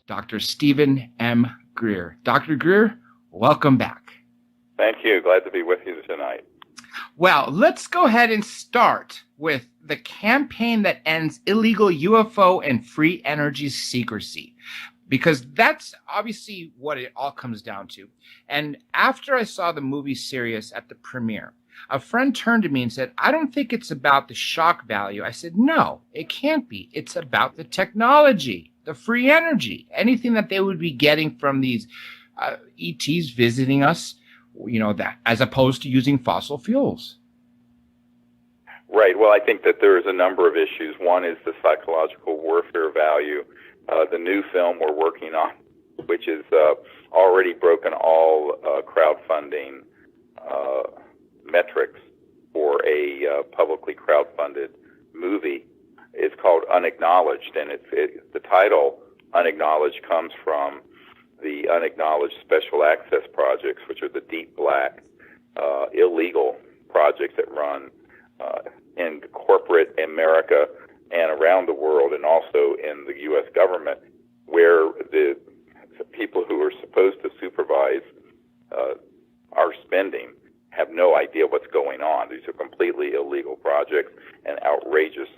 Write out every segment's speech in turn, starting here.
Dr. Steven M. Greer. Dr. Greer, welcome back. Thank you. Glad to be with you tonight. Well, let's go ahead and start with the campaign that ends illegal UFO and free energy secrecy, because that's obviously what it all comes down to. And after I saw the movie Sirius at the premiere, a friend turned to me and said, I don't think it's about the shock value. I said, no, it can't be. It's about the technology, the free energy, anything that they would be getting from these ETs visiting us, that as opposed to using fossil fuels. Right. Well, I think that there's a number of issues. One is the psychological warfare value. The new film we're working on, which is already broken all crowdfunding metrics for a publicly crowdfunded movie, is called Unacknowledged, and the title Unacknowledged comes from the unacknowledged special access projects, which are the deep black illegal projects that run in corporate America and around the world, and also in the U.S. government, where the people who are supposed to supervise our spending have no idea what's going on. These are completely illegal projects and outrageous.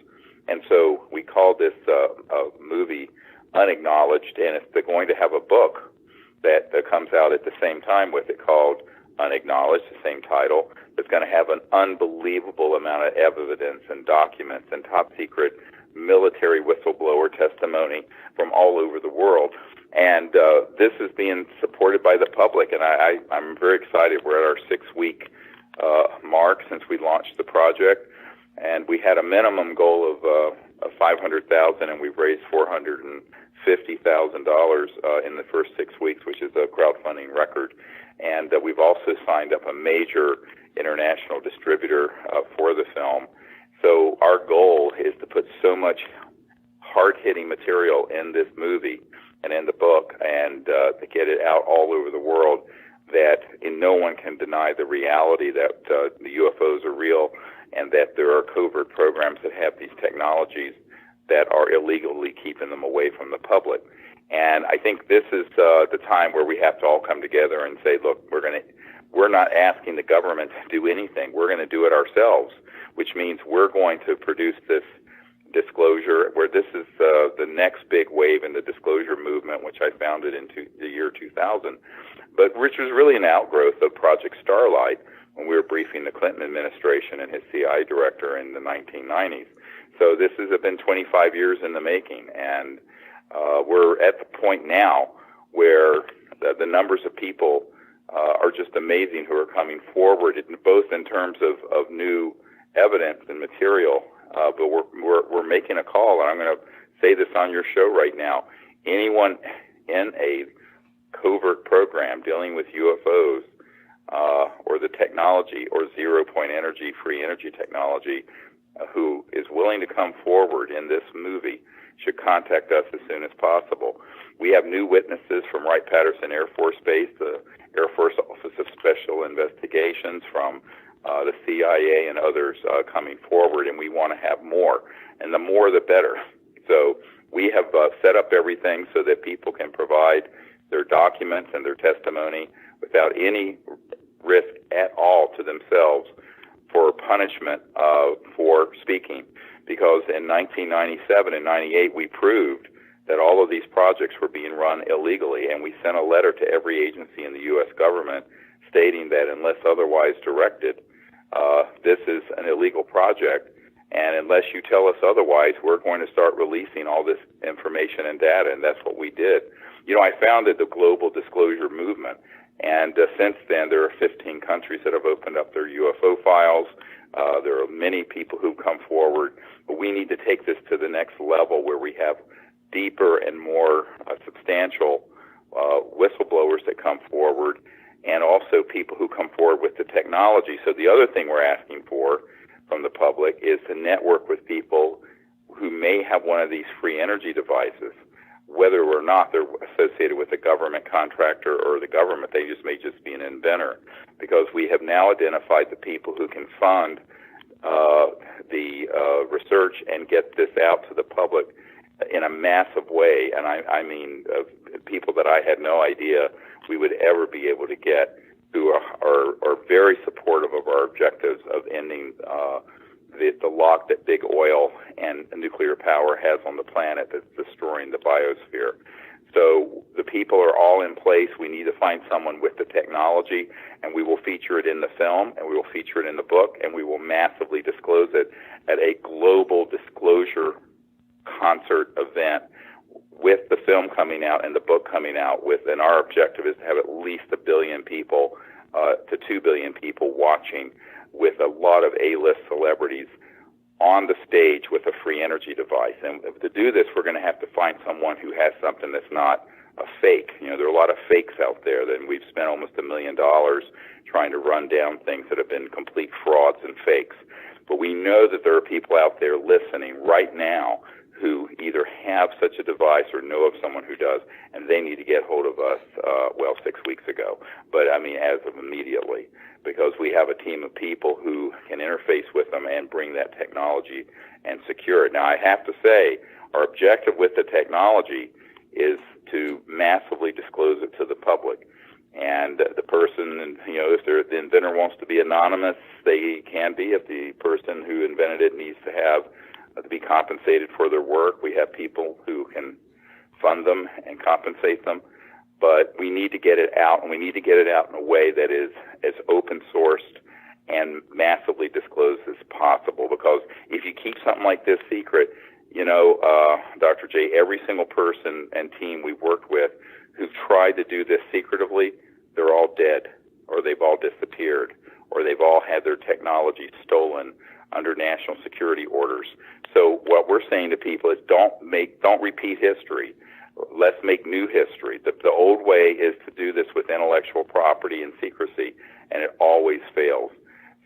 And so we call this movie Unacknowledged, and they're going to have a book that comes out at the same time with it called Unacknowledged, the same title. It's going to have an unbelievable amount of evidence and documents and top secret military whistleblower testimony from all over the world. And this is being supported by the public, and I'm very excited. We're at our 6-week mark since we launched the project, and we had a minimum goal of $500,000, and we've raised $450,000 in the first 6 weeks, which is a crowdfunding record. And we've also signed up a major international distributor for the film. So our goal is to put so much hard-hitting material in this movie and in the book, and to get it out all over the world, that no one can deny the reality that the UFOs are real, and that there are covert programs that have these technologies that are illegally keeping them away from the public. And I think this is the time where we have to all come together and say, look, we're not asking the government to do anything. We're going to do it ourselves, which means we're going to produce this disclosure, where this is the next big wave in the disclosure movement, which I founded in the year 2000, but which was really an outgrowth of Project Starlight when we were briefing the Clinton administration and his CIA director in the 1990s. So this has been 25 years in the making, and we're at the point now where the numbers of people are just amazing who are coming forward, both in terms of new evidence and material. But we're making a call, and I'm going to say this on your show right now. Anyone in a covert program dealing with UFOs or the technology or zero-point energy, free energy technology, who is willing to come forward in this movie should contact us as soon as possible. We have new witnesses from Wright-Patterson Air Force Base, the Air Force Office of Special Investigations, from the CIA and others coming forward, and we want to have more, and the more the better. So we have set up everything so that people can provide their documents and their testimony without any risk at all to themselves for punishment for speaking, because in 1997 and 98 we proved that all of these projects were being run illegally, and we sent a letter to every agency in the U.S. government stating that unless otherwise directed, this is an illegal project, and unless you tell us otherwise, we're going to start releasing all this information and data, and that's what we did. I founded the Global Disclosure Movement, and since then there are 15 countries that have opened up their UFO files. There are many people who've come forward, but we need to take this to the next level where we have deeper and more substantial whistleblowers that come forward, and also people who come forward with the technology. So the other thing we're asking for from the public is to network with people who may have one of these free energy devices, whether or not they're associated with a government contractor or the government. They may just be an inventor, because we have now identified the people who can fund the research and get this out to the public in a massive way, and I mean people that I had no idea we would ever be able to get, who are very supportive of our objectives of ending the lock that big oil and nuclear power has on the planet that's destroying the biosphere. So the people are all in place. We need to find someone with the technology, and we will feature it in the film, and we will feature it in the book, and we will massively disclose it at a global disclosure concert event with the film coming out and the book coming out with, and our objective is to have at least 1 billion people to 2 billion people watching, with a lot of A-list celebrities on the stage with a free energy device. And to do this, we're going to have to find someone who has something that's not a fake. You know, there are a lot of fakes out there, that we've spent almost $1 million trying to run down things that have been complete frauds and fakes. But we know that there are people out there listening right now who either have such a device or know of someone who does, and they need to get hold of us, 6 weeks ago. But, I mean, as of immediately, because we have a team of people who can interface with them and bring that technology and secure it. Now, I have to say, our objective with the technology is to massively disclose it to the public. And the person, you know, if the inventor wants to be anonymous, they can be. If the person who invented it needs to have to be compensated for their work, we have people who can fund them and compensate them. But we need to get it out, and we need to get it out in a way that is as open sourced and massively disclosed as possible. Because if you keep something like this secret, you know, Dr. J, every single person and team we've worked with who've tried to do this secretively, they're all dead, or they've all disappeared, or they've all had their technology stolen under national security orders. So what we're saying to people is don't repeat history. Let's make new history. The old way is to do this with intellectual property and secrecy, and it always fails.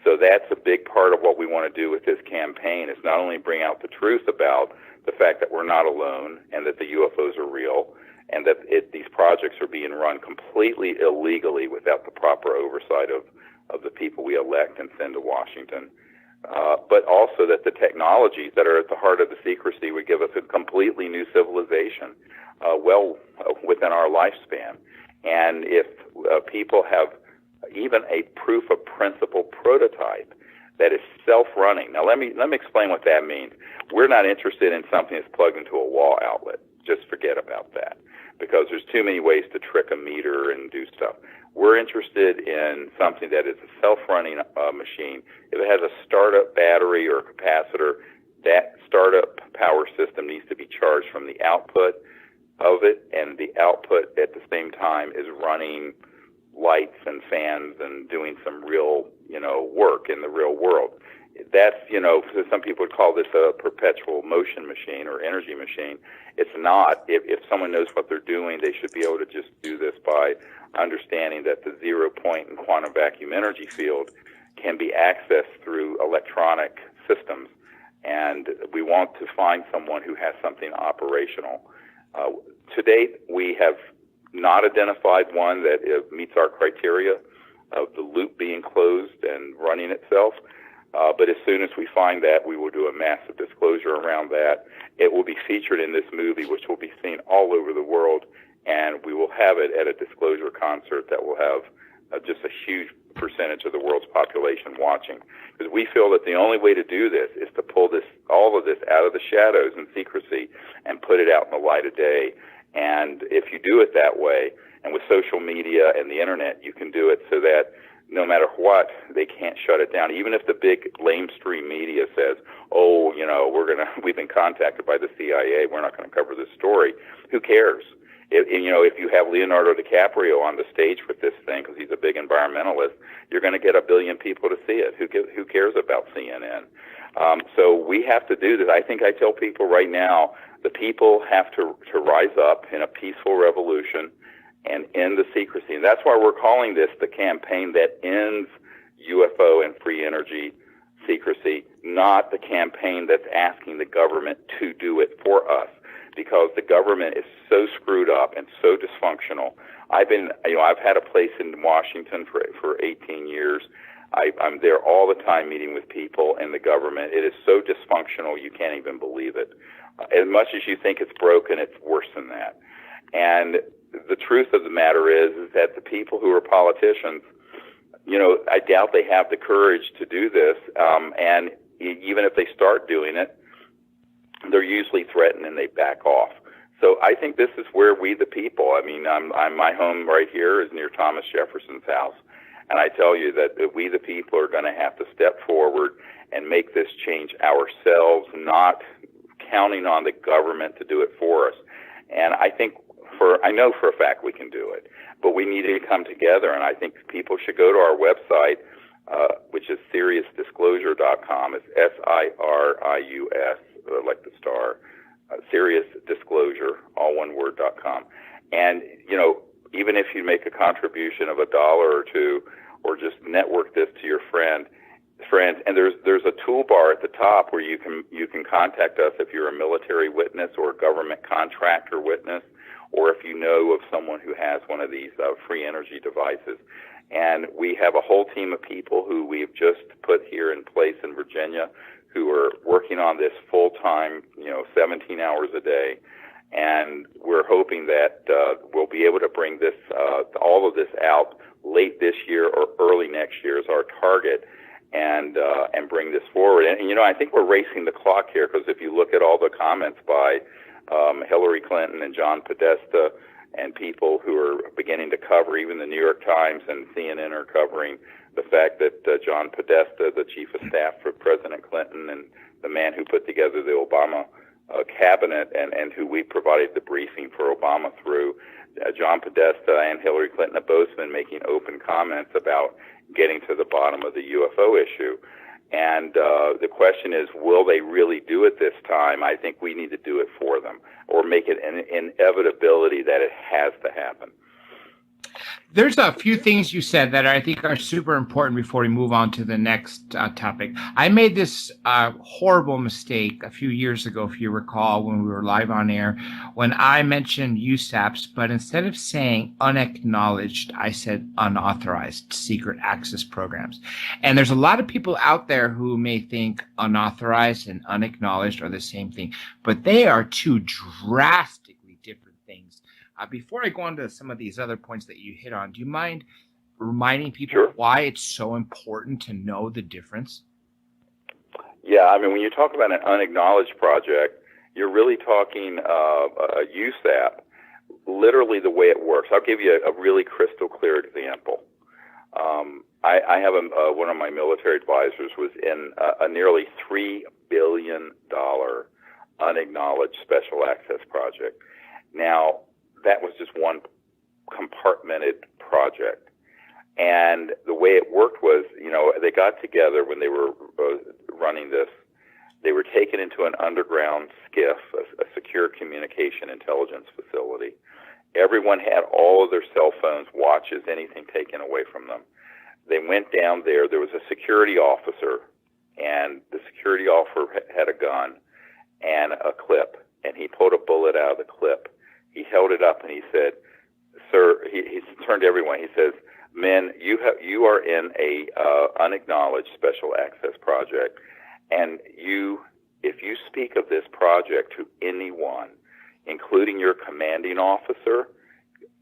So that's a big part of what we want to do with this campaign, is not only bring out the truth about the fact that we're not alone and that the UFOs are real, and that these projects are being run completely illegally without the proper oversight of the people we elect and send to Washington, but also that the technologies that are at the heart of the secrecy would give us a completely new civilization well within our lifespan. And if people have even a proof of principle prototype that is self-running. Now let me explain what that means. We're not interested in something that's plugged into a wall outlet. Just forget about that, because there's too many ways to trick a meter and do stuff. We're interested in something that is a self-running machine. If it has a startup battery or a capacitor, that startup power system needs to be charged from the output of it, and the output at the same time is running lights and fans and doing some real, work in the real world. That's, some people would call this a perpetual motion machine or energy machine. It's not. If someone knows what they're doing, they should be able to just do this by understanding that the 0 point in quantum vacuum energy field can be accessed through electronic systems. And we want to find someone who has something operational. To date, we have not identified one that meets our criteria of the loop being closed and running itself. But as soon as we find that, we will do a massive disclosure around that. It will be featured in this movie, which will be seen all over the world, and we will have it at a disclosure concert that will have just a huge percentage of the world's population watching. Because we feel that the only way to do this is to pull all of this out of the shadows and secrecy and put it out in the light of day. And if you do it that way, and with social media and the internet, you can do it so that no matter what, they can't shut it down. Even if the big lamestream media says, we've been contacted by the CIA, we're not going to cover this story. Who cares? If you have Leonardo DiCaprio on the stage with this thing, because he's a big environmentalist, you're going to get 1 billion people to see it. Who cares about CNN? So we have to do this. I think I tell people right now, the people have to rise up in a peaceful revolution and end the secrecy. And that's why we're calling this the campaign that ends UFO and free energy secrecy, not the campaign that's asking the government to do it for us, because the government is so screwed up and so dysfunctional. I've had a place in Washington for 18 years. I'm there all the time meeting with people in the government. It is so dysfunctional you can't even believe it. As much as you think it's broken, it's worse than that. And the truth of the matter is that the people who are politicians, I doubt they have the courage to do this. And even if they start doing it, they're usually threatened and they back off. So I think this is where we, the people, my home right here is near Thomas Jefferson's house. And I tell you that we, the people, are going to have to step forward and make this change ourselves, not counting on the government to do it for us. And I know for a fact we can do it, but we need to come together. And I think people should go to our website, which is SeriousDisclosure.com. It's SIRIUS, like the star, SeriousDisclosure, all one word.com. And, even if you make a contribution of $1 or $2, or just network this to your friends, and there's a toolbar at the top where you can contact us if you're a military witness or a government contractor witness, or if you know of someone who has one of these free energy devices. And we have a whole team of people who we've just put here in place in Virginia who are working on this full time, 17 hours a day. And we're hoping that we'll be able to bring this, all of this out late this year or early next year is our target, and bring this forward. And I think we're racing the clock here, because if you look at all the comments by Hillary Clinton and John Podesta and people who are beginning to cover, even the New York Times and CNN are covering the fact that John Podesta, the chief of staff for President Clinton and the man who put together the Obama cabinet and who we provided the briefing for Obama through, John Podesta and Hillary Clinton have both been making open comments about getting to the bottom of the UFO issue. And the question is, will they really do it this time? I think we need to do it for them, or make it an inevitability that it has to happen. There's a few things you said that I think are super important before we move on to the next topic. I made this horrible mistake a few years ago, if you recall, when we were live on air, when I mentioned USAPs, but instead of saying unacknowledged, I said unauthorized secret access programs. And there's a lot of people out there who may think unauthorized and unacknowledged are the same thing, but they are two drastically different things. Before I go on to some of these other points that you hit on, do you mind reminding people Sure. why it's so important to know the difference? Yeah, when you talk about an unacknowledged project, you're really talking a USAP, literally the way it works. I'll give you a really crystal clear example. I have one of my military advisors was in a nearly $3 billion unacknowledged special access project. Now, that was just one compartmented project. And the way it worked was, they got together when they were running this. They were taken into an underground skiff, a secure communication intelligence facility. Everyone had all of their cell phones, watches, anything taken away from them. They went down there. There was a security officer, and the security officer had a gun and a clip, and he pulled a bullet out of the clip. He held it up and he said, "Sir," he turned to everyone. He says, "Men, you are in a unacknowledged special access project, and if you speak of this project to anyone, including your commanding officer,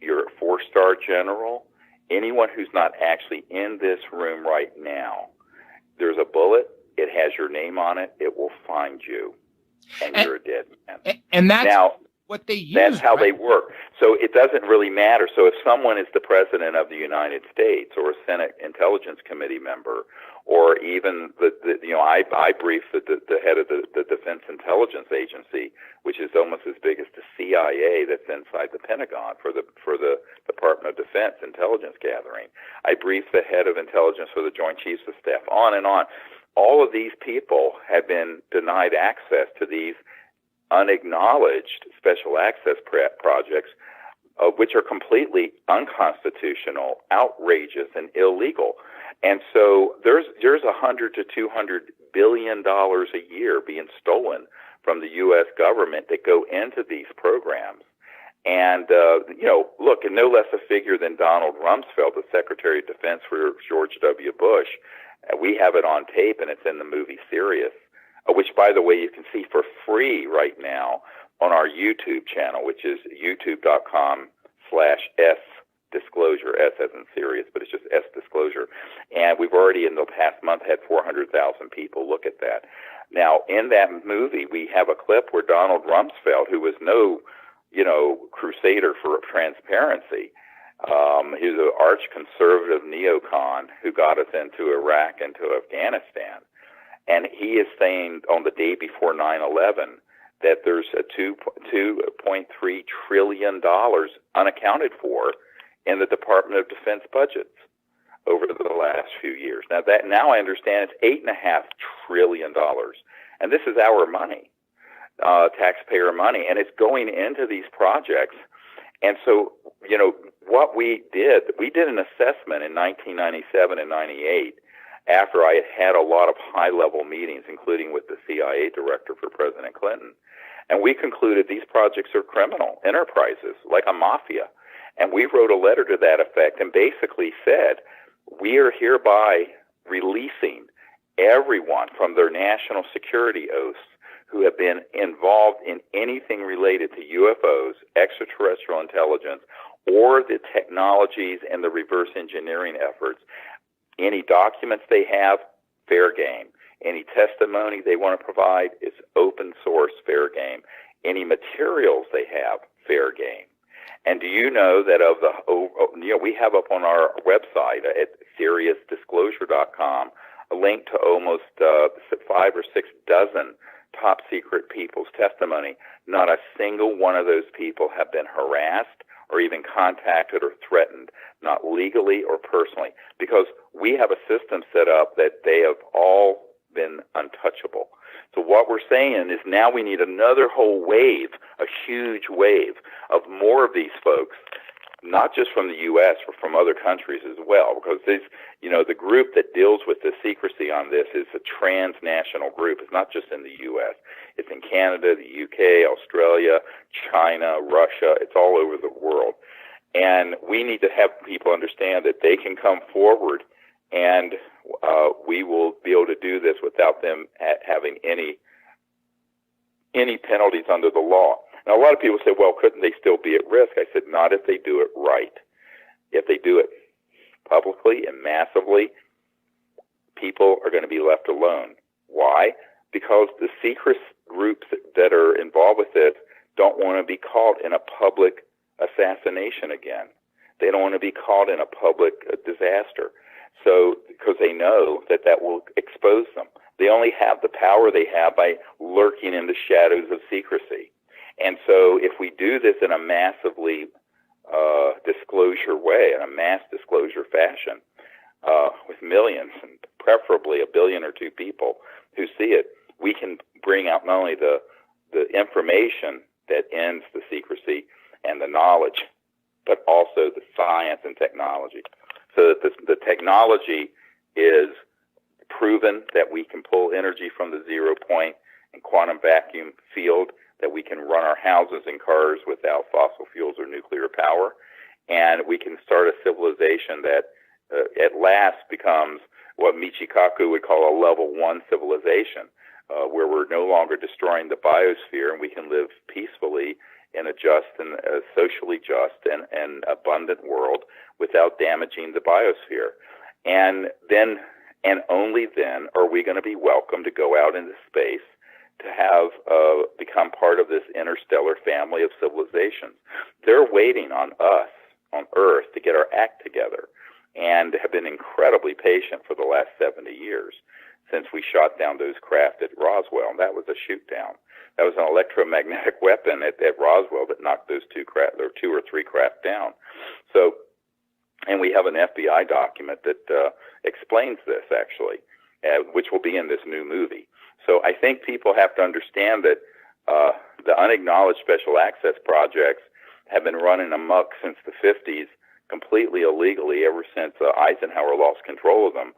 your 4-star general, anyone who's not actually in this room right now, there's a bullet. It has your name on it. It will find you, and you're a dead man." And that's now, what they use. That's how right? they work. So it doesn't really matter. So if someone is the President of the United States or a Senate Intelligence Committee member, or even I briefed the head of the Defense Intelligence Agency, which is almost as big as the CIA that's inside the Pentagon for the Department of Defense intelligence gathering. I briefed the head of intelligence for the Joint Chiefs of Staff, on and on. All of these people have been denied access to these unacknowledged special access projects, which are completely unconstitutional, outrageous, and illegal. And so there's $100 to $200 billion a year being stolen from the U.S. government that go into these programs. And, look, and no less a figure than Donald Rumsfeld, the Secretary of Defense for George W. Bush. We have it on tape, and it's in the movie Sirius. which, by the way, you can see for free right now on our YouTube channel, which is youtube.com/S-disclosure, S as in serious, but it's just S-disclosure. And we've already, in the past month, had 400,000 people look at that. Now, in that movie, we have a clip where Donald Rumsfeld, who was no, crusader for transparency, he was an arch-conservative neocon who got us into Iraq and to Afghanistan. And he is saying on the day before 9/11 that there's a $2.3 trillion unaccounted for in the Department of Defense budgets over the last few years. Now I understand it's $8.5 trillion, and this is our money, taxpayer money, and it's going into these projects. And so, what we did an assessment in 1997 and 98 after I had a lot of high-level meetings, including with the CIA director for President Clinton. And we concluded these projects are criminal enterprises, like a mafia. And we wrote a letter to that effect and basically said, we are hereby releasing everyone from their national security oaths who have been involved in anything related to UFOs, extraterrestrial intelligence, or the technologies and the reverse engineering efforts. Any documents they have, fair game. Any testimony they want to provide is open source, fair game. Any materials they have, fair game. And do you know that we have up on our website at SeriousDisclosure.com a link to almost 5 or 6 dozen top secret people's testimony. Not a single one of those people have been harassed or even contacted or threatened, not legally or personally, because we have a system set up that they have all been untouchable. So what we're saying is now we need another whole wave, a huge wave of more of these folks, not just from the U.S., but from other countries as well, because the group that deals with the secrecy on this is a transnational group. It's not just in the U.S. It's in Canada, the U.K., Australia, China, Russia. It's all over the world. And we need to have people understand that they can come forward and we will be able to do this without them having any penalties under the law. Now, a lot of people say, well, couldn't they still be at risk? I said, not if they do it right. If they do it publicly and massively, people are going to be left alone. Why? Because the secret groups that are involved with this don't want to be caught in a public assassination again. They don't want to be caught in a public disaster. So, because they know that will expose them. They only have the power they have by lurking in the shadows of secrecy. And so if we do this in a massively disclosure way, in a mass disclosure fashion, with millions, and preferably 1 billion or 2 people who see it, we can bring out not only the information that ends the secrecy and the knowledge, but also the science and technology. So that the technology is proven that we can pull energy from the 0 point and quantum vacuum field, that we can run our houses and cars without fossil fuels or nuclear power, and we can start a civilization that at last becomes what Michikaku would call a level 1 civilization, where we're no longer destroying the biosphere and we can live peacefully in a just and a socially just and abundant world without damaging the biosphere. And only then are we going to be welcome to go out into space to have become part of this interstellar family of civilizations. They're waiting on us on Earth to get our act together and have been incredibly patient for the last 70 years since we shot down those craft at Roswell. And that was a shoot down. That was an electromagnetic weapon at Roswell that knocked those 2 or 3 craft down. So, and we have an FBI document that explains this, actually, which will be in this new movie. So I think people have to understand that the unacknowledged special access projects have been running amok since the 50s, completely illegally ever since Eisenhower lost control of them.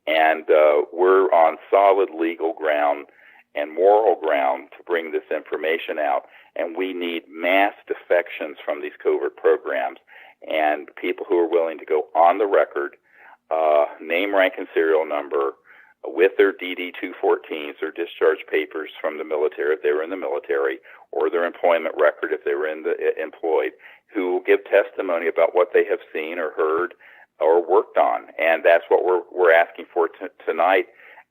And we're on solid legal ground and moral ground to bring this information out. And we need mass defections from these covert programs and people who are willing to go on the record, name, rank, and serial number, with their DD-214s, their discharge papers from the military if they were in the military, or their employment record if they were employed, who will give testimony about what they have seen or heard or worked on. And that's what we're asking for tonight.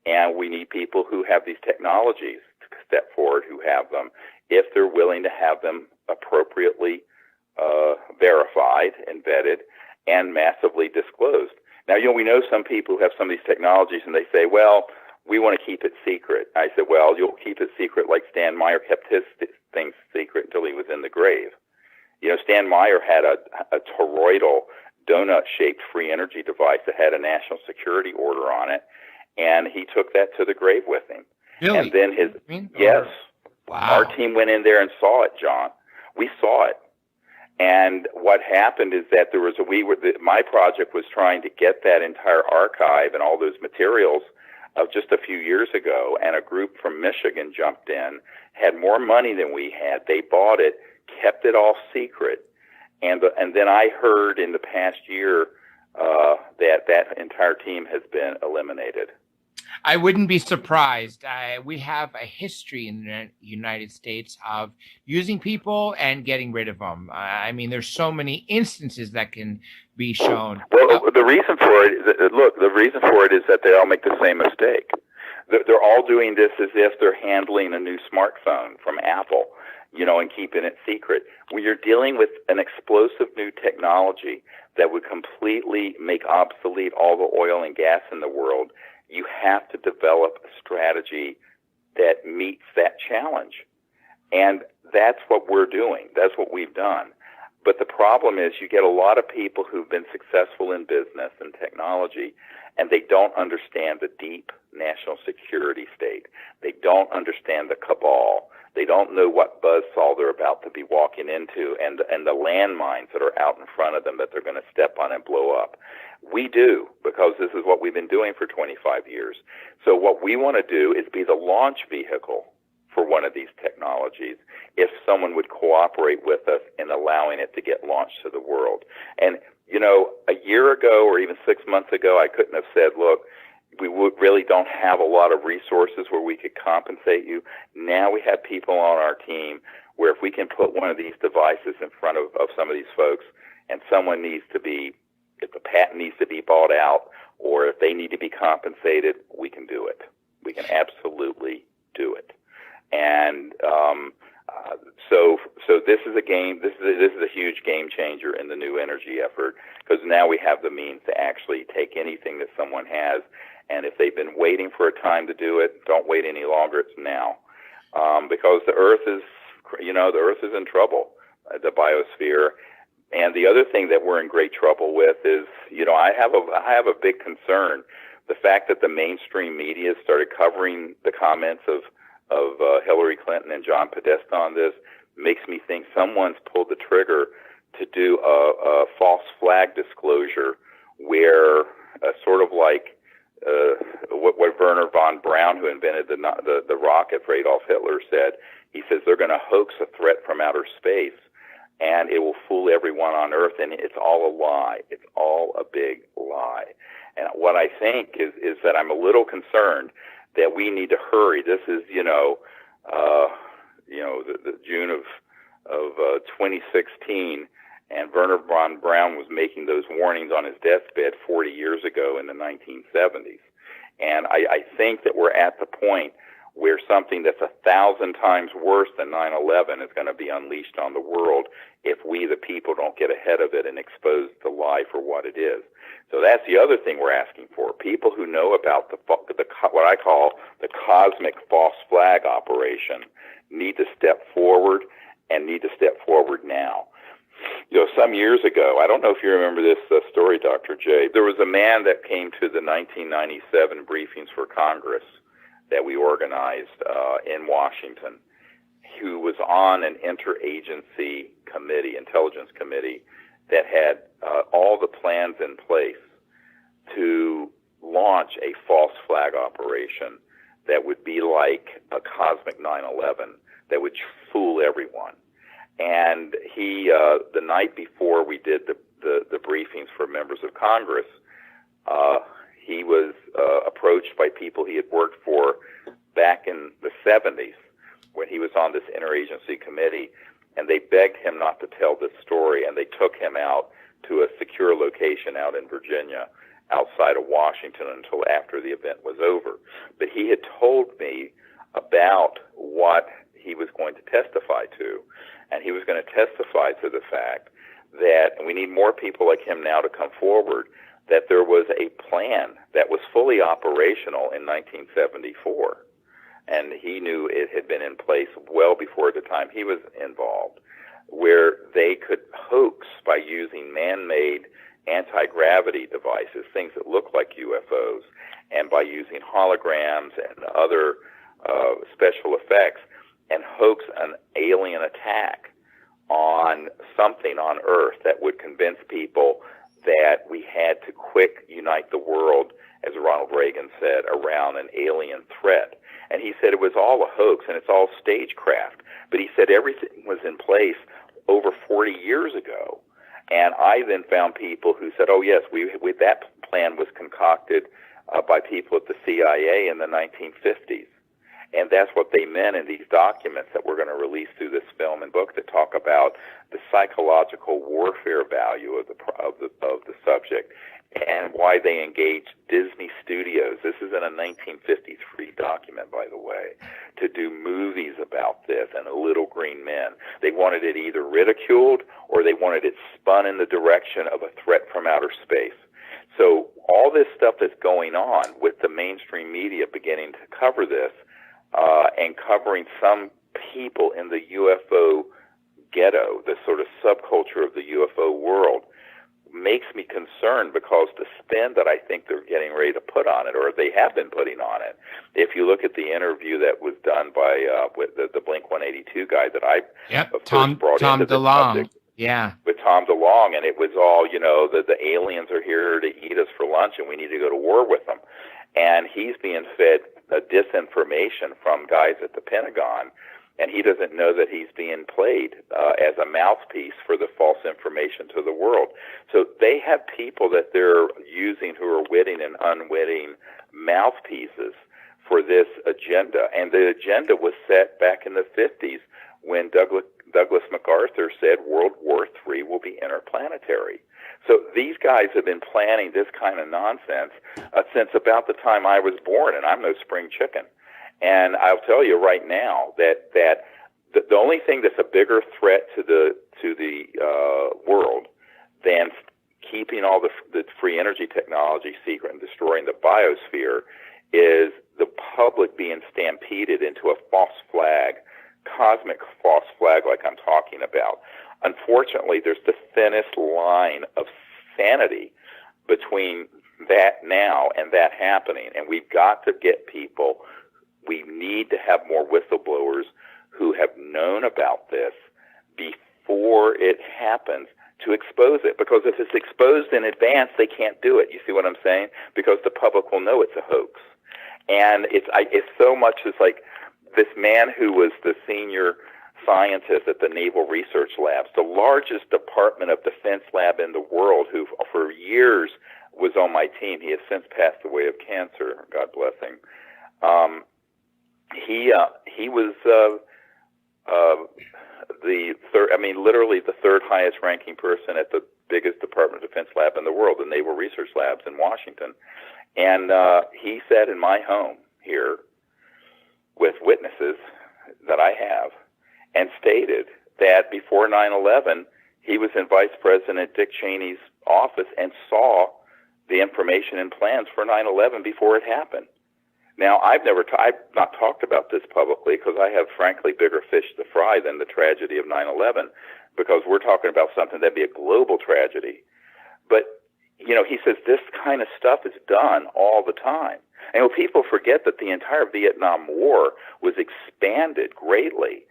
And we need people who have these technologies to step forward, who have them, if they're willing to have them appropriately verified and vetted and massively disclosed. Now, we know some people who have some of these technologies and they say, well, we want to keep it secret. I said, well, you'll keep it secret like Stan Meyer kept his things secret until he was in the grave. Stan Meyer had a toroidal donut-shaped free energy device that had a national security order on it, and he took that to the grave with him. Really? And then yes. Wow. Our team went in there and saw it, John. We saw it. And what happened is that my project was trying to get that entire archive and all those materials of just a few years ago, and a group from Michigan jumped in, had more money than we had. They bought it, kept it all secret, and then I heard in the past year that entire team has been eliminated. I wouldn't be surprised. We have a history in the United States of using people and getting rid of them. I mean, there's so many instances that can be shown. Well, the reason for it is that they all make the same mistake. They're all doing this as if they're handling a new smartphone from Apple, and keeping it secret. When you're dealing with an explosive new technology that would completely make obsolete all the oil and gas in the world, you have to develop a strategy that meets that challenge. And that's what we're doing. That's what we've done. But the problem is you get a lot of people who've been successful in business and technology, and they don't understand the deep national security state. They don't understand the cabal. They don't know what buzzsaw they're about to be walking into and the landmines that are out in front of them that they're going to step on and blow up. We do, because this is what we've been doing for 25 years. So what we want to do is be the launch vehicle for one of these technologies if someone would cooperate with us in allowing it to get launched to the world. And, a year ago or even 6 months ago, I couldn't have said, look, we really don't have a lot of resources where we could compensate you. Now we have people on our team where if we can put one of these devices in front of some of these folks, and someone needs to be, if the patent needs to be bought out, or if they need to be compensated, we can do it. We can absolutely do it. And so this is a game. This is a huge game changer in the new energy effort, because now we have the means to actually take anything that someone has. And if they've been waiting for a time to do it, don't wait any longer. It's now, because the Earth is in trouble, the biosphere. And the other thing that we're in great trouble with is, I have a big concern. The fact that the mainstream media started covering the comments of Hillary Clinton and John Podesta on this makes me think someone's pulled the trigger to do a false flag disclosure where sort of like what Werner von Braun, who invented the rocket for Adolf Hitler, said. He says they're going to hoax a threat from outer space, and it will fool everyone on Earth, and it's all a lie. It's all a big lie. And what I think is that I'm a little concerned that we need to hurry. This is, the June of 2016, and Werner von Braun was making those warnings on his deathbed 40 years ago in the 1970s. And I think that we're at the point where something that's 1,000 times worse than 9/11 is going to be unleashed on the world if we, the people, don't get ahead of it and expose the lie for what it is. So that's the other thing we're asking for. People who know about what I call the cosmic false flag operation need to step forward, and need to step forward now. Some years ago, I don't know if you remember this story, Dr. J, there was a man that came to the 1997 briefings for Congress that we organized in Washington, who was on an interagency committee, intelligence committee, that had all the plans in place to launch a false flag operation that would be like a cosmic 9/11 that would fool everyone. And he, the night before we did the briefings for members of Congress, he was approached by people he had worked for back in the 70s when he was on this interagency committee, and they begged him not to tell this story, and they took him out to a secure location out in Virginia outside of Washington until after the event was over. But he had told me about what he was going to testify to, and he was going to testify to the fact that, and we need more people like him now to come forward, that there was a plan that was fully operational in 1974, and he knew it had been in place well before the time he was involved, where they could hoax by using man-made anti-gravity devices, things that look like UFOs, and by using holograms and other special effects, and hoax an alien attack on something on Earth that would convince people that we had to quick unite the world, as Ronald Reagan said, around an alien threat. And he said it was all a hoax and it's all stagecraft. But he said everything was in place over 40 years ago. And I then found people who said, oh, yes, that plan was concocted by people at the CIA in the 1950s. And that's what they meant in these documents that we're going to release through this film and book that talk about the psychological warfare value of the subject and why they engaged Disney Studios. This is in a 1953 document, by the way, to do movies about this and Little Green Men. They wanted it either ridiculed or they wanted it spun in the direction of a threat from outer space. So all this stuff that's going on with the mainstream media beginning to cover this, and covering some people in the UFO ghetto, the sort of subculture of the UFO world, makes me concerned because the spin that I think they're getting ready to put on it, or they have been putting on it. If you look at the interview that was done by with the Blink-182 guy that I brought into the subject, with Tom DeLonge, and it was all, the aliens are here to eat us for lunch and we need to go to war with them. And he's being fed disinformation from guys at the Pentagon, and he doesn't know that he's being played as a mouthpiece for the false information to the world. So they have people that they're using who are witting and unwitting mouthpieces for this agenda. And the agenda was set back in the 50s when Douglas MacArthur said World War III will be interplanetary. So these guys have been planning this kind of nonsense since about the time I was born, and I'm no spring chicken. And I'll tell you right now that the only thing that's a bigger threat to the world than keeping all the free energy technology secret and destroying the biosphere is the public being stampeded into a false flag, cosmic false flag like I'm talking about. Unfortunately, there's the thinnest line of sanity between that now and that happening. And we've got to get people, we need to have more whistleblowers who have known about this before it happens to expose it. Because if it's exposed in advance, they can't do it. You see what I'm saying? Because the public will know it's a hoax. And it's so much as like this man who was the senior scientist at the Naval Research Labs, the largest Department of Defense lab in the world, who for years was on my team. He has since passed away of cancer, God bless him. He was the third, literally the third highest ranking person at the biggest Department of Defense lab in the world, the Naval Research Labs in Washington. And he said in my home here, with witnesses that I have, and stated that before 9/11, he was in Vice President Dick Cheney's office and saw the information and plans for 9/11 before it happened. Now, I've not talked about this publicly because I have, frankly, bigger fish to fry than the tragedy of 9/11, because we're talking about something that'd be a global tragedy. But, he says this kind of stuff is done all the time. And people forget that the entire Vietnam War was expanded greatly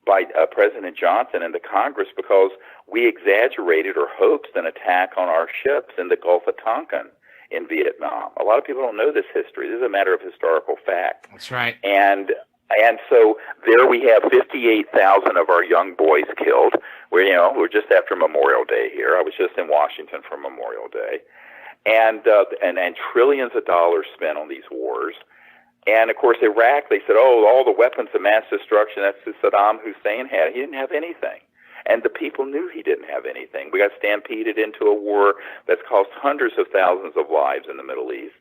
by President Johnson and the Congress because we exaggerated or hoaxed an attack on our ships in the Gulf of Tonkin in Vietnam. A lot of people don't know this history. This is a matter of historical fact. That's right. And so there we have 58,000 of our young boys killed. We're just after Memorial Day here. I was just in Washington for Memorial Day. and trillions of dollars spent on these wars. And of course, Iraq, they said, oh, all the weapons of mass destruction that Saddam Hussein had. He didn't have anything. And the people knew he didn't have anything. We got stampeded into a war that's cost hundreds of thousands of lives in the Middle East.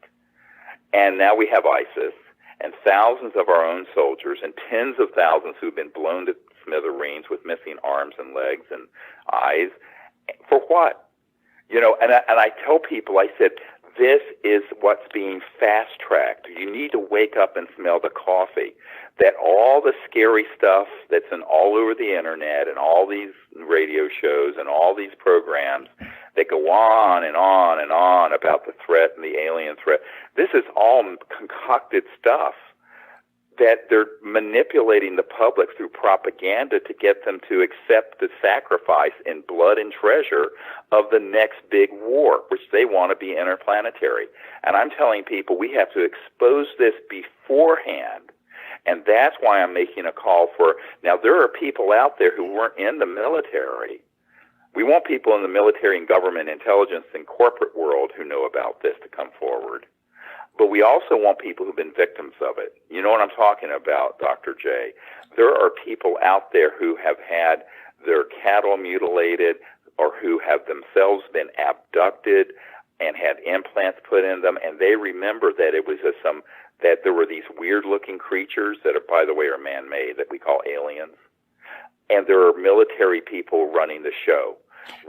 And now we have ISIS and thousands of our own soldiers and tens of thousands who've been blown to smithereens with missing arms and legs and eyes. For what? You know, and I tell people, I said, this is what's being fast-tracked. You need to wake up and smell the coffee. That all the scary stuff that's all over the internet and all these radio shows and all these programs that go on and on and on about the threat and the alien threat, this is all concocted stuff that they're manipulating the public through propaganda to get them to accept the sacrifice in blood and treasure of the next big war, which they want to be interplanetary. And I'm telling people we have to expose this beforehand. And that's why I'm making a call for, now there are people out there who weren't in the military. We want people in the military and government intelligence and corporate world who know about this to come forward. But we also want people who've been victims of it. You know what I'm talking about, Dr. J. There are people out there who have had their cattle mutilated or who have themselves been abducted and had implants put in them, and they remember that it was that there were these weird-looking creatures that, are, by the way, are man-made that we call aliens, and there are military people running the show.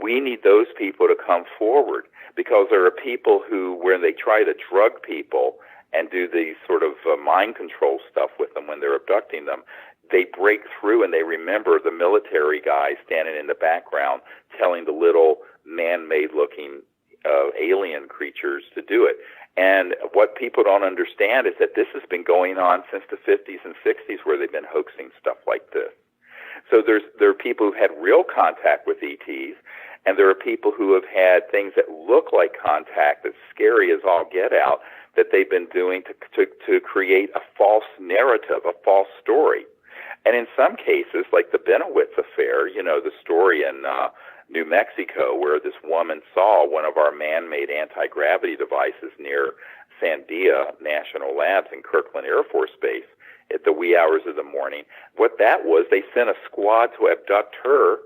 We need those people to come forward, because there are people who, when they try to drug people and do these sort of mind control stuff with them when they're abducting them, they break through and they remember the military guy standing in the background telling the little man-made looking alien creatures to do it. And what people don't understand is that this has been going on since the 50s and 60s, where they've been hoaxing stuff like this. So there are people who've had real contact with ETs, and there are people who have had things that look like contact, that's scary as all get out, that they've been doing to create a false narrative, a false story. And in some cases, like the Benowitz affair, you know, the story in New Mexico, where this woman saw one of our man-made anti-gravity devices near Sandia National Labs in Kirkland Air Force Base at the wee hours of the morning. What that was, they sent a squad to abduct her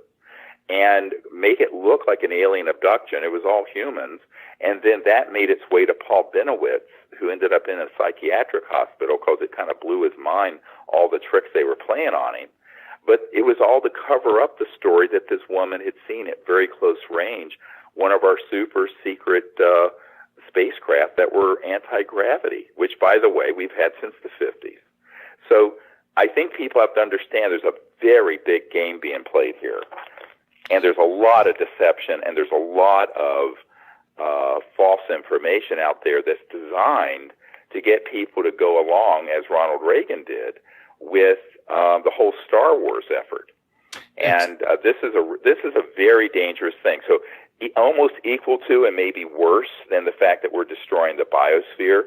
and make it look like an alien abduction. It was all humans. And then that made its way to Paul Benowitz, who ended up in a psychiatric hospital because it kind of blew his mind, all the tricks they were playing on him. But it was all to cover up the story that this woman had seen at very close range, one of our super secret spacecraft that were anti-gravity, which, by the way, we've had since the 50s. So I think people have to understand there's a very big game being played here. And there's a lot of deception, and there's a lot of false information out there that's designed to get people to go along, as Ronald Reagan did, with the whole Star Wars effort. And this is a very dangerous thing. So almost equal to and maybe worse than the fact that we're destroying the biosphere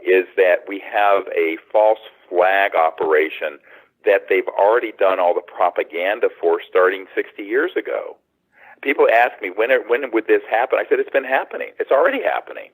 is that we have a false flag operation that they've already done all the propaganda for starting 60 years ago. People ask me, when would this happen? I said, it's been happening. It's already happening.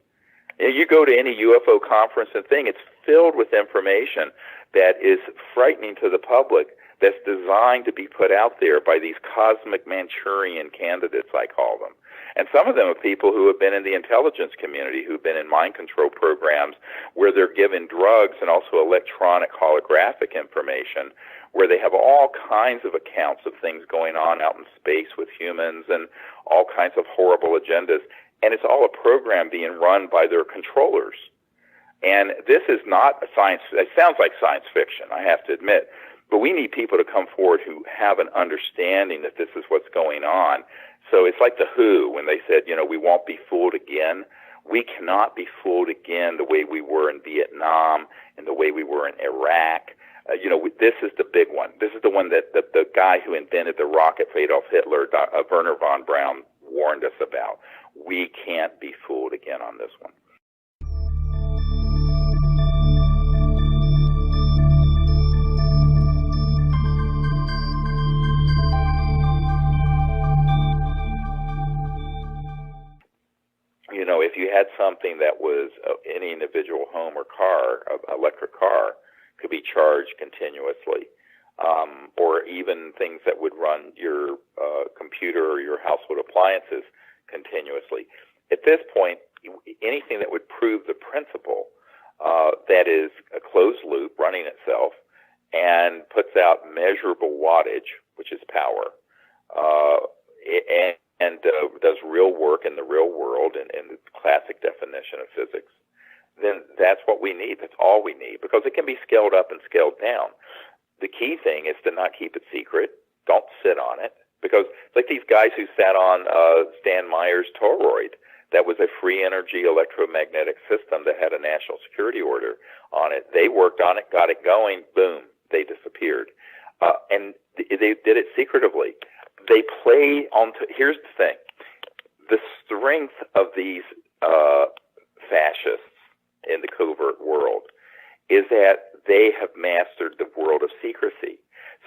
You go to any UFO conference and thing, it's filled with information that is frightening to the public, that's designed to be put out there by these cosmic Manchurian candidates, I call them. And some of them are people who have been in the intelligence community, who've been in mind control programs where they're given drugs and also electronic holographic information, where they have all kinds of accounts of things going on out in space with humans and all kinds of horrible agendas. And it's all a program being run by their controllers. And this is not a science, it sounds like science fiction, I have to admit, but we need people to come forward who have an understanding that this is what's going on. So it's like the WHO when they said, we won't be fooled again. We cannot be fooled again the way we were in Vietnam and the way we were in Iraq. This is the big one. This is the one that the guy who invented the rocket for Adolf Hitler, Werner von Braun, warned us about. We can't be fooled again on this one. if you had something that was any individual home or car, electric car, could be charged continuously, or even things that would run your computer or your household appliances continuously. At this point, anything that would prove the principle that is a closed loop running itself and puts out measurable wattage, which is power, and does real work in the real world in the classic definition of physics, then that's what we need. That's all we need, because it can be scaled up and scaled down. The key thing is to not keep it secret. Don't sit on it, because it's like these guys who sat on Stan Meyer's toroid. That was a free energy electromagnetic system that had a national security order on it. They worked on it, got it going, boom, they disappeared. And they did it secretively. They play on, here's the thing, the strength of these fascists in the covert world is that they have mastered the world of secrecy.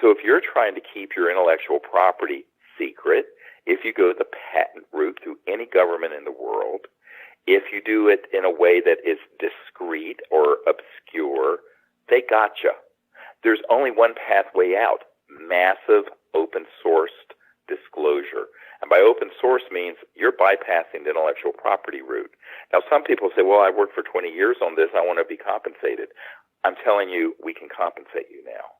So if you're trying to keep your intellectual property secret, if you go the patent route through any government in the world, if you do it in a way that is discreet or obscure, they gotcha. There's only one pathway out: massive open-sourced disclosure. And by open source means you're bypassing the intellectual property route. Now, some people say, well, I worked for 20 years on this, I want to be compensated. I'm telling you, we can compensate you now.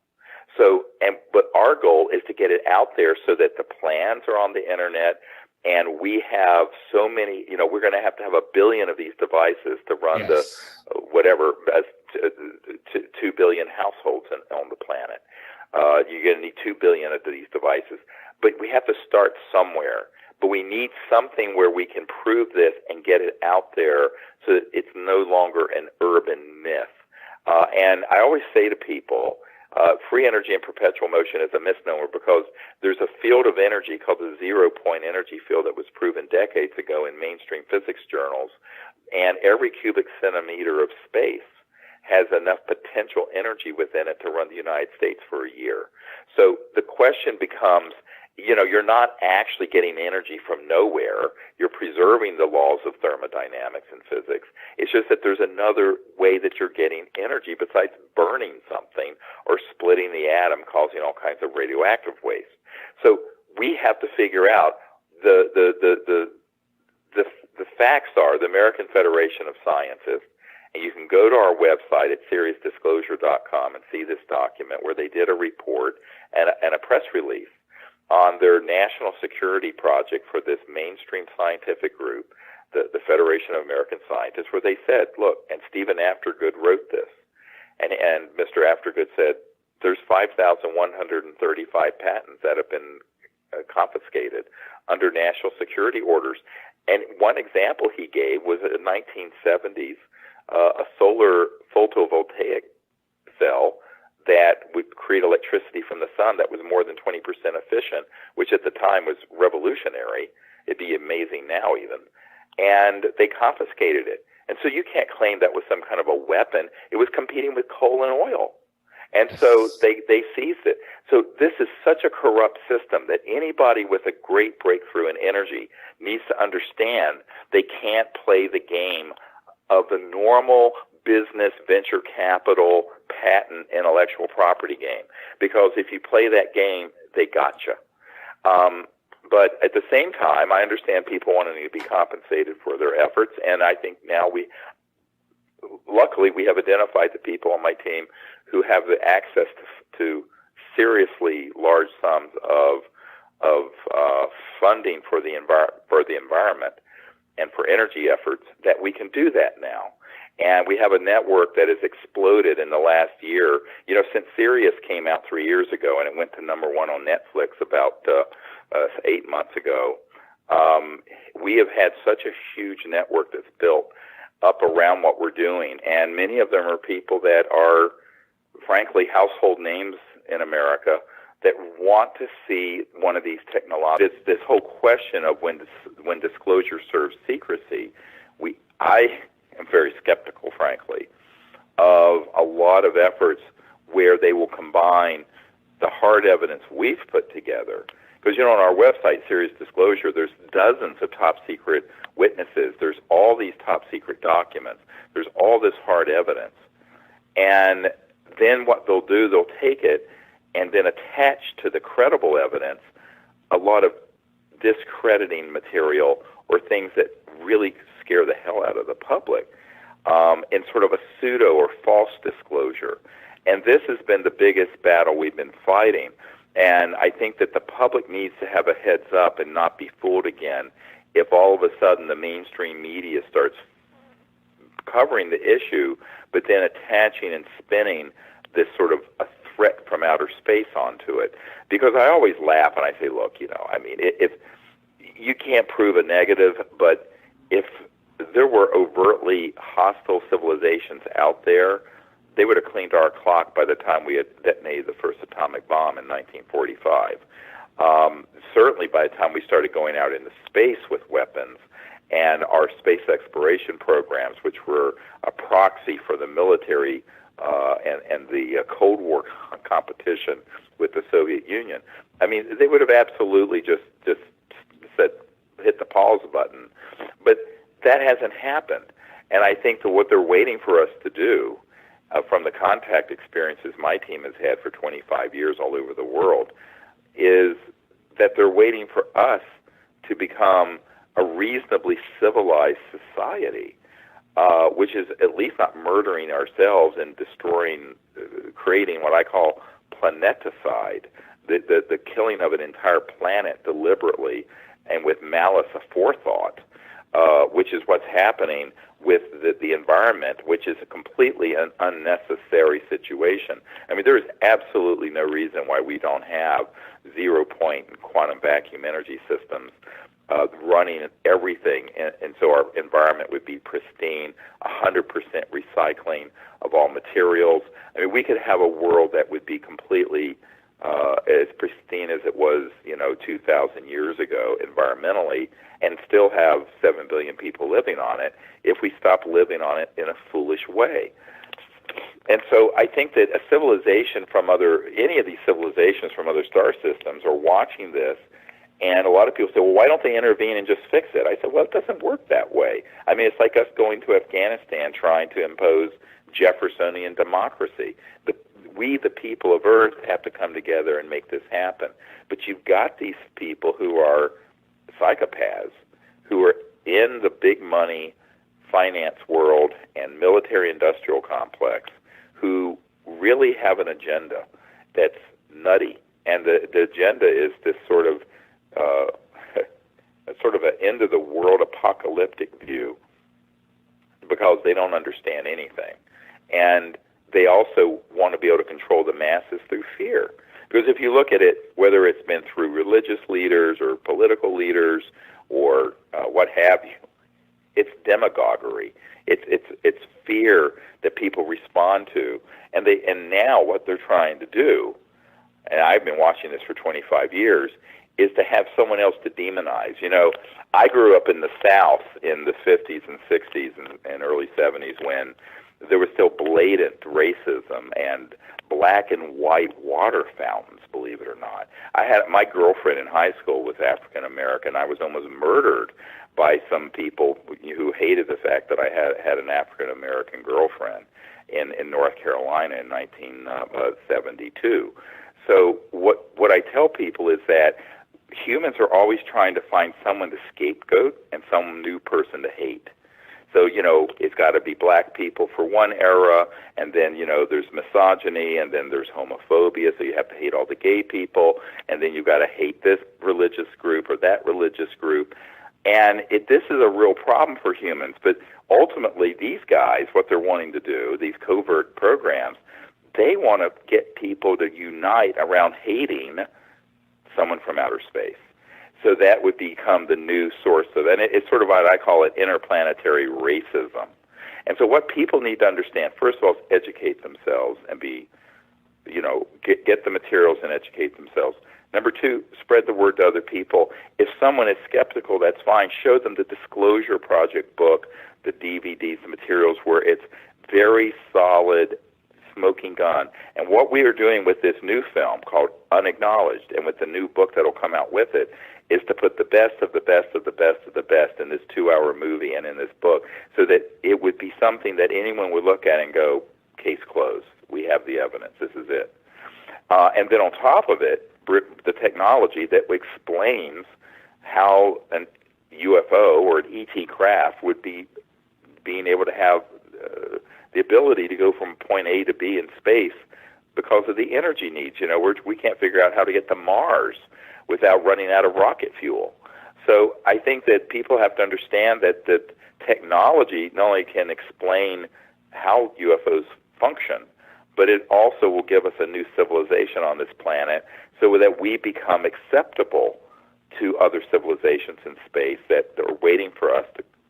But our goal is to get it out there so that the plans are on the internet, and we have so many, we're going to have 1 billion of these devices to run the, 2 billion households on the planet. You're going to need 2 billion of these devices. But we have to start somewhere. But we need something where we can prove this and get it out there so that it's no longer an urban myth. And I always say to people, free energy and perpetual motion is a misnomer, because there's a field of energy called the zero-point energy field that was proven decades ago in mainstream physics journals, and every cubic centimeter of space has enough potential energy within it to run the United States for a year. So the question becomes, you're not actually getting energy from nowhere. You're preserving the laws of thermodynamics and physics. It's just that there's another way that you're getting energy besides burning something or splitting the atom, causing all kinds of radioactive waste. So we have to figure out the facts are the American Federation of Scientists, and you can go to our website at SeriousDisclosure.com and see this document where they did a report and a press release on their national security project for this mainstream scientific group, the Federation of American Scientists, where they said, look, and Stephen Aftergood wrote this, and Mr. Aftergood said, there's 5,135 patents that have been confiscated under national security orders. And one example he gave was in the 1970s, a solar photovoltaic cell that would create electricity from the sun that was more than 20% efficient, which at the time was revolutionary. It'd be amazing now even. And they confiscated it. And so you can't claim that was some kind of a weapon. It was competing with coal and oil. And so they seized it. So this is such a corrupt system that anybody with a great breakthrough in energy needs to understand they can't play the game of the normal business, venture capital, patent, intellectual property game. Because if you play that game, they gotcha. But at the same time, I understand people wanting to be compensated for their efforts, and I think now luckily we have identified the people on my team who have the access to seriously large sums of funding for the environment and for energy efforts, that we can do that now. And we have a network that has exploded in the last year. Since Sirius came out 3 years ago and it went to number 1 on Netflix about 8 months ago, we have had such a huge network that's built up around what we're doing. And many of them are people that are, frankly, household names in America that want to see one of these technologies. This whole question of when disclosure serves secrecy, I am very skeptical, frankly, of a lot of efforts where they will combine the hard evidence we've put together Because, on our website, Serious Disclosure, there's dozens of top secret witnesses. There's all these top secret documents. There's all this hard evidence. And then what they'll do, they'll take it and then attach to the credible evidence a lot of discrediting material or things that really scare the hell out of the public in sort of a pseudo or false disclosure. And this has been the biggest battle we've been fighting. And I think that the public needs to have a heads up and not be fooled again if all of a sudden the mainstream media starts covering the issue, but then attaching and spinning this sort of a threat from outer space onto it. Because I always laugh and I say, look, if you can't prove a negative, but if there were overtly hostile civilizations out there, they would have cleaned our clock by the time we had detonated the first atomic bomb in 1945. Certainly by the time we started going out into space with weapons and our space exploration programs, which were a proxy for the military and the Cold War competition with the Soviet Union. I mean, they would have absolutely just said, hit the pause button. But that hasn't happened. And I think that what they're waiting for us to do, from the contact experiences my team has had for 25 years all over the world, is that they're waiting for us to become a reasonably civilized society, which is at least not murdering ourselves and destroying, creating what I call planeticide, the killing of an entire planet deliberately and with malice aforethought, which is what's happening with the environment, which is a completely unnecessary situation. I mean, there is absolutely no reason why we don't have zero-point quantum vacuum energy systems running everything, and so our environment would be pristine, 100% recycling of all materials. I mean, we could have a world that would be completely as pristine as it was, 2,000 years ago environmentally, and still have 7 billion people living on it if we stop living on it in a foolish way. And so I think that any of these civilizations from other star systems are watching this, and a lot of people say, well, why don't they intervene and just fix it? I said, well, it doesn't work that way. I mean, it's like us going to Afghanistan trying to impose Jeffersonian democracy. We, the people of Earth, have to come together and make this happen. But you've got these people who are psychopaths, who are in the big money finance world and military-industrial complex, who really have an agenda that's nutty. And the agenda is this sort of an end-of-the-world apocalyptic view, because they don't understand anything. And they also want to be able to control the masses through fear. Because if you look at it, whether it's been through religious leaders or political leaders or what have you, it's demagoguery. It's fear that people respond to. And now what they're trying to do, and I've been watching this for 25 years, is to have someone else to demonize. I grew up in the South in the 50s and 60s and early 70s when there was still blatant racism and black and white water fountains, believe it or not. My girlfriend in high school was African American. I was almost murdered by some people who hated the fact that I had an African American girlfriend in North Carolina in 1972. So what I tell people is that humans are always trying to find someone to scapegoat and some new person to hate. So, it's got to be black people for one era, and then, there's misogyny, and then there's homophobia, so you have to hate all the gay people, and then you've got to hate this religious group or that religious group. And this is a real problem for humans. But ultimately, these guys, what they're wanting to do, these covert programs, they want to get people to unite around hating someone from outer space. So that would become the new source of, and it's sort of what I call it, interplanetary racism. And so what people need to understand, first of all, is educate themselves and get the materials and educate themselves. Number two, spread the word to other people. If someone is skeptical, that's fine. Show them the Disclosure Project book, the DVDs, the materials where it's very solid, smoking gun. And what we are doing with this new film called Unacknowledged, and with the new book that'll come out with it, is to put the best of the best of the best of the best in this 2-hour movie and in this book, so that it would be something that anyone would look at and go, case closed. We have the evidence. This is it. And then on top of it, the technology that explains how an UFO or an ET craft would be being able to have the ability to go from point A to B in space because of the energy needs. We can't figure out how to get to Mars without running out of rocket fuel. So I think that people have to understand that technology not only can explain how UFOs function, but it also will give us a new civilization on this planet so that we become acceptable to other civilizations in space that are waiting for us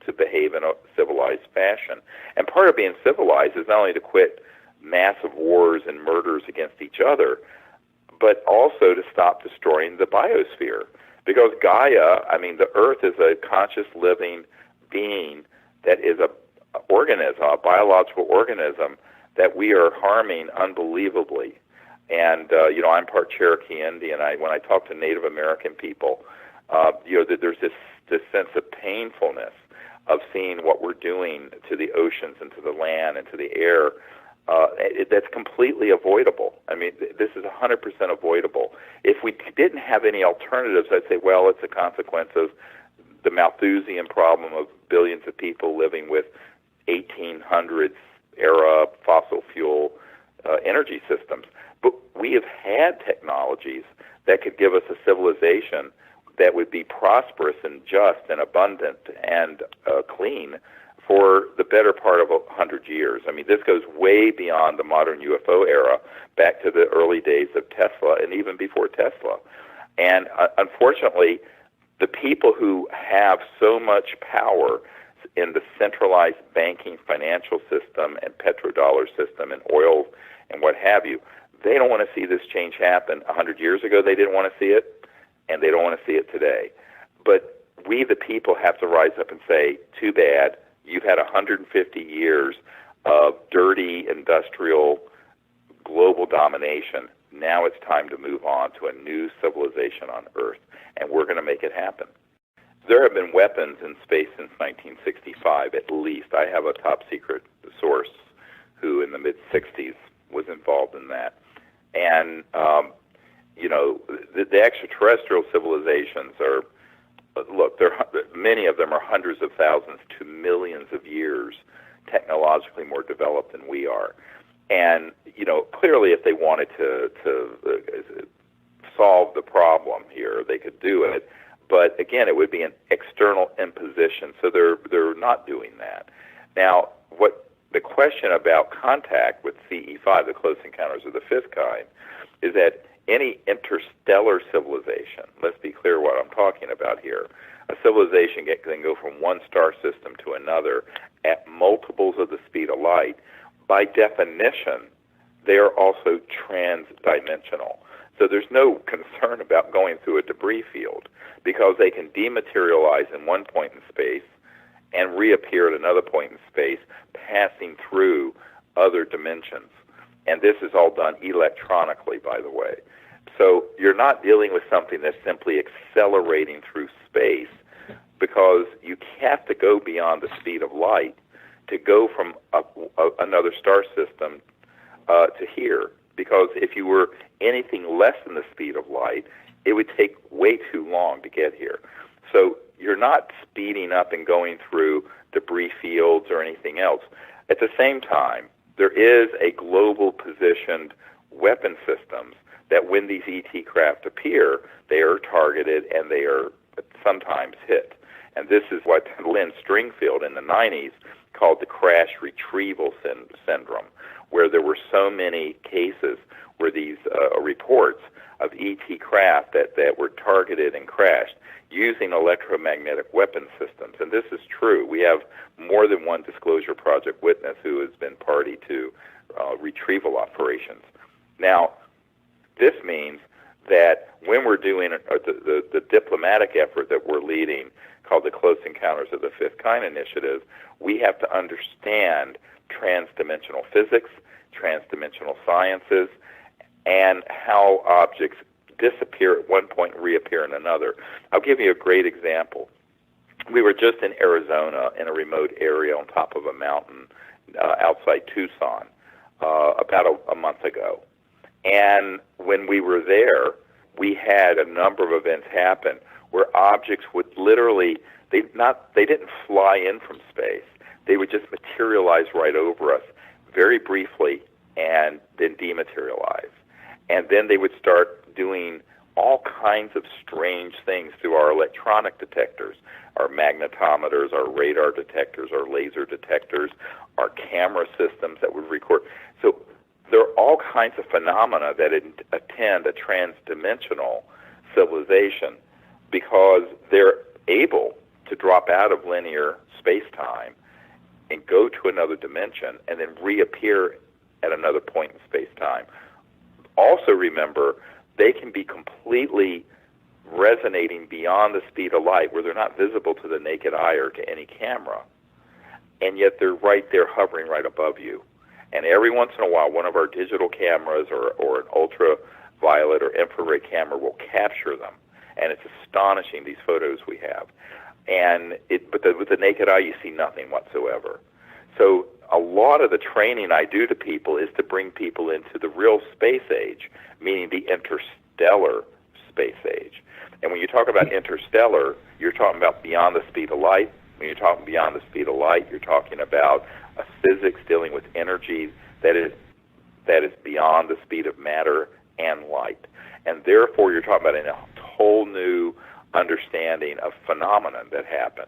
to behave in a civilized fashion. And part of being civilized is not only to quit massive wars and murders against each other, but also to stop destroying the biosphere. Because Gaia, the Earth is a conscious living being that is a organism, a biological organism that we are harming unbelievably. And, I'm part Cherokee Indian. When I talk to Native American people, that there's this sense of painfulness of seeing what we're doing to the oceans and to the land and to the air. That's completely avoidable. This is 100% avoidable. If we didn't have any alternatives, I'd say, well, it's a consequence of the Malthusian problem of billions of people living with 1800s era fossil fuel energy systems. But we have had technologies that could give us a civilization that would be prosperous and just and abundant and clean for the better part of 100 years. This goes way beyond the modern UFO era, back to the early days of Tesla and even before Tesla. And unfortunately, the people who have so much power in the centralized banking financial system and petrodollar system and oil and what have you, they don't want to see this change happen. 100 years ago, they didn't want to see it, and they don't want to see it today. But we, the people, have to rise up and say, too bad, you've had 150 years of dirty industrial global domination. Now it's time to move on to a new civilization on Earth, and we're going to make it happen. There have been weapons in space since 1965, at least. I have a top-secret source who, in the mid-'60s, was involved in that. And, the extraterrestrial civilizations are, many of them are hundreds of thousands to millions of years technologically more developed than we are. And, clearly if they wanted to solve the problem here, they could do it. But again, it would be an external imposition, so they're not doing that. Now, what the question about contact with CE5, the Close Encounters of the Fifth Kind, is that any interstellar civilization, let's be clear what I'm talking about here, a civilization can go from one star system to another at multiples of the speed of light. By definition, they are also transdimensional. So there's no concern about going through a debris field because they can dematerialize in one point in space and reappear at another point in space, passing through other dimensions. And this is all done electronically, by the way. So you're not dealing with something that's simply accelerating through space, because you have to go beyond the speed of light to go from another star system to here. Because if you were anything less than the speed of light, it would take way too long to get here. So you're not speeding up and going through debris fields or anything else. At the same time, there is a global positioned weapon systems that when these ET craft appear, they are targeted and they are sometimes hit. And this is what Lynn Stringfield in the 90s called the crash retrieval syndrome, where there were so many cases where these reports of ET craft that were targeted and crashed using electromagnetic weapon systems. And this is true. We have more than one Disclosure Project witness who has been party to retrieval operations. Now, this means that when we're doing the diplomatic effort that we're leading called the Close Encounters of the Fifth Kind Initiative, we have to understand transdimensional physics, transdimensional sciences, and how objects disappear at one point and reappear in another. I'll give you a great example. We were just in Arizona in a remote area on top of a mountain outside Tucson about a month ago. And when we were there, we had a number of events happen where objects would literally, they didn't fly in from space. They would just materialize right over us very briefly and then dematerialize. And then they would start doing all kinds of strange things through our electronic detectors, our magnetometers, our radar detectors, our laser detectors, our camera systems that would record. So there are all kinds of phenomena that attend a transdimensional civilization because they're able to drop out of linear space-time and go to another dimension and then reappear at another point in space-time. Also remember, they can be completely resonating beyond the speed of light where they're not visible to the naked eye or to any camera, and yet they're right there hovering right above you. And every once in a while, one of our digital cameras or an ultraviolet or infrared camera will capture them, and it's astonishing, these photos we have. But with the naked eye, you see nothing whatsoever. So a lot of the training I do to people is to bring people into the real space age, meaning the interstellar space age. And when you talk about interstellar, you're talking about beyond the speed of light. When you're talking beyond the speed of light, you're talking about a physics dealing with energy that is beyond the speed of matter and light. And therefore, you're talking about a whole new understanding of phenomenon that happen.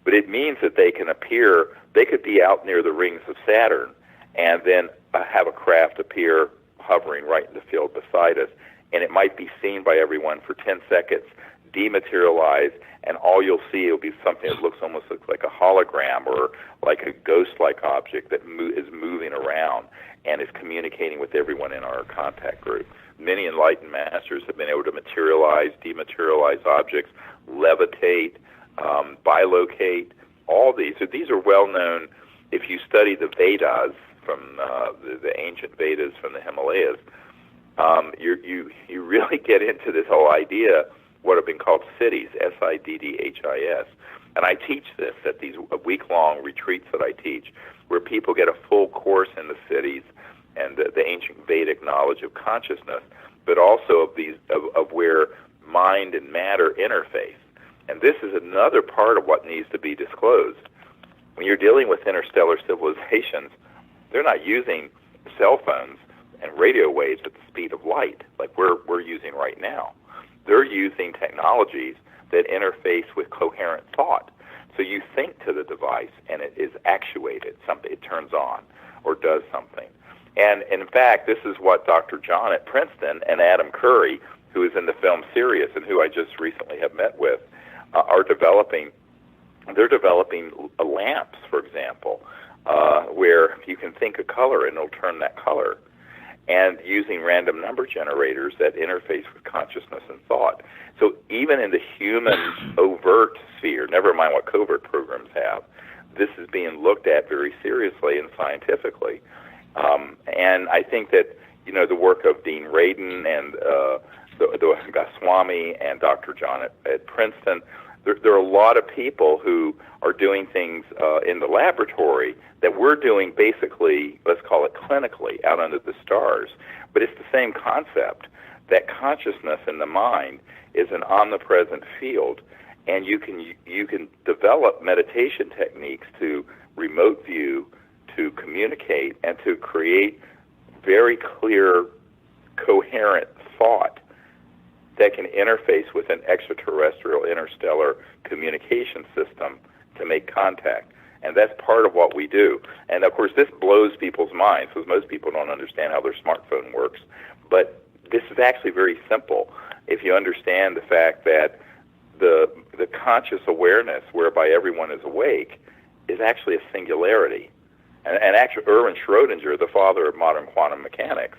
But it means that they can appear, they could be out near the rings of Saturn and then have a craft appear hovering right in the field beside us. And it might be seen by everyone for 10 seconds, dematerialize, and all you'll see will be something that looks like a hologram or like a ghost-like object that is moving around and is communicating with everyone in our contact group. Many enlightened masters have been able to materialize, dematerialize objects, levitate, bilocate, all these. So these are well known. If you study the Vedas from the ancient Vedas from the Himalayas, you really get into this whole idea, what have been called siddhis, S-I-D-D-H-I-S. And I teach this at these week-long retreats that I teach, where people get a full course in the siddhis and the ancient Vedic knowledge of consciousness, but also of where mind and matter interface. And this is another part of what needs to be disclosed. When you're dealing with interstellar civilizations, they're not using cell phones and radio waves at the speed of light like we're using right now. They're using technologies that interface with coherent thought. So you think to the device and it is actuated, something it turns on or does something. And in fact, this is what Dr. John at Princeton and Adam Curry, who is in the film Sirius and who I just recently have met with, are developing. They're developing lamps, for example, where you can think a color and it'll turn that color, and using random number generators that interface with consciousness and thought. So even in the human overt sphere, never mind what covert programs have, this is being looked at very seriously and scientifically. And I think that, the work of Dean Radin and the Goswami and Dr. John at Princeton, there are a lot of people who are doing things in the laboratory that we're doing basically, let's call it clinically, out under the stars. But it's the same concept, that consciousness in the mind is an omnipresent field, and you can develop meditation techniques to remote view, to communicate, and to create very clear, coherent thought that can interface with an extraterrestrial interstellar communication system to make contact. And that's part of what we do. And of course, this blows people's minds because most people don't understand how their smartphone works. But this is actually very simple if you understand the fact that the conscious awareness whereby everyone is awake is actually a singularity. And actually, Erwin Schrödinger, the father of modern quantum mechanics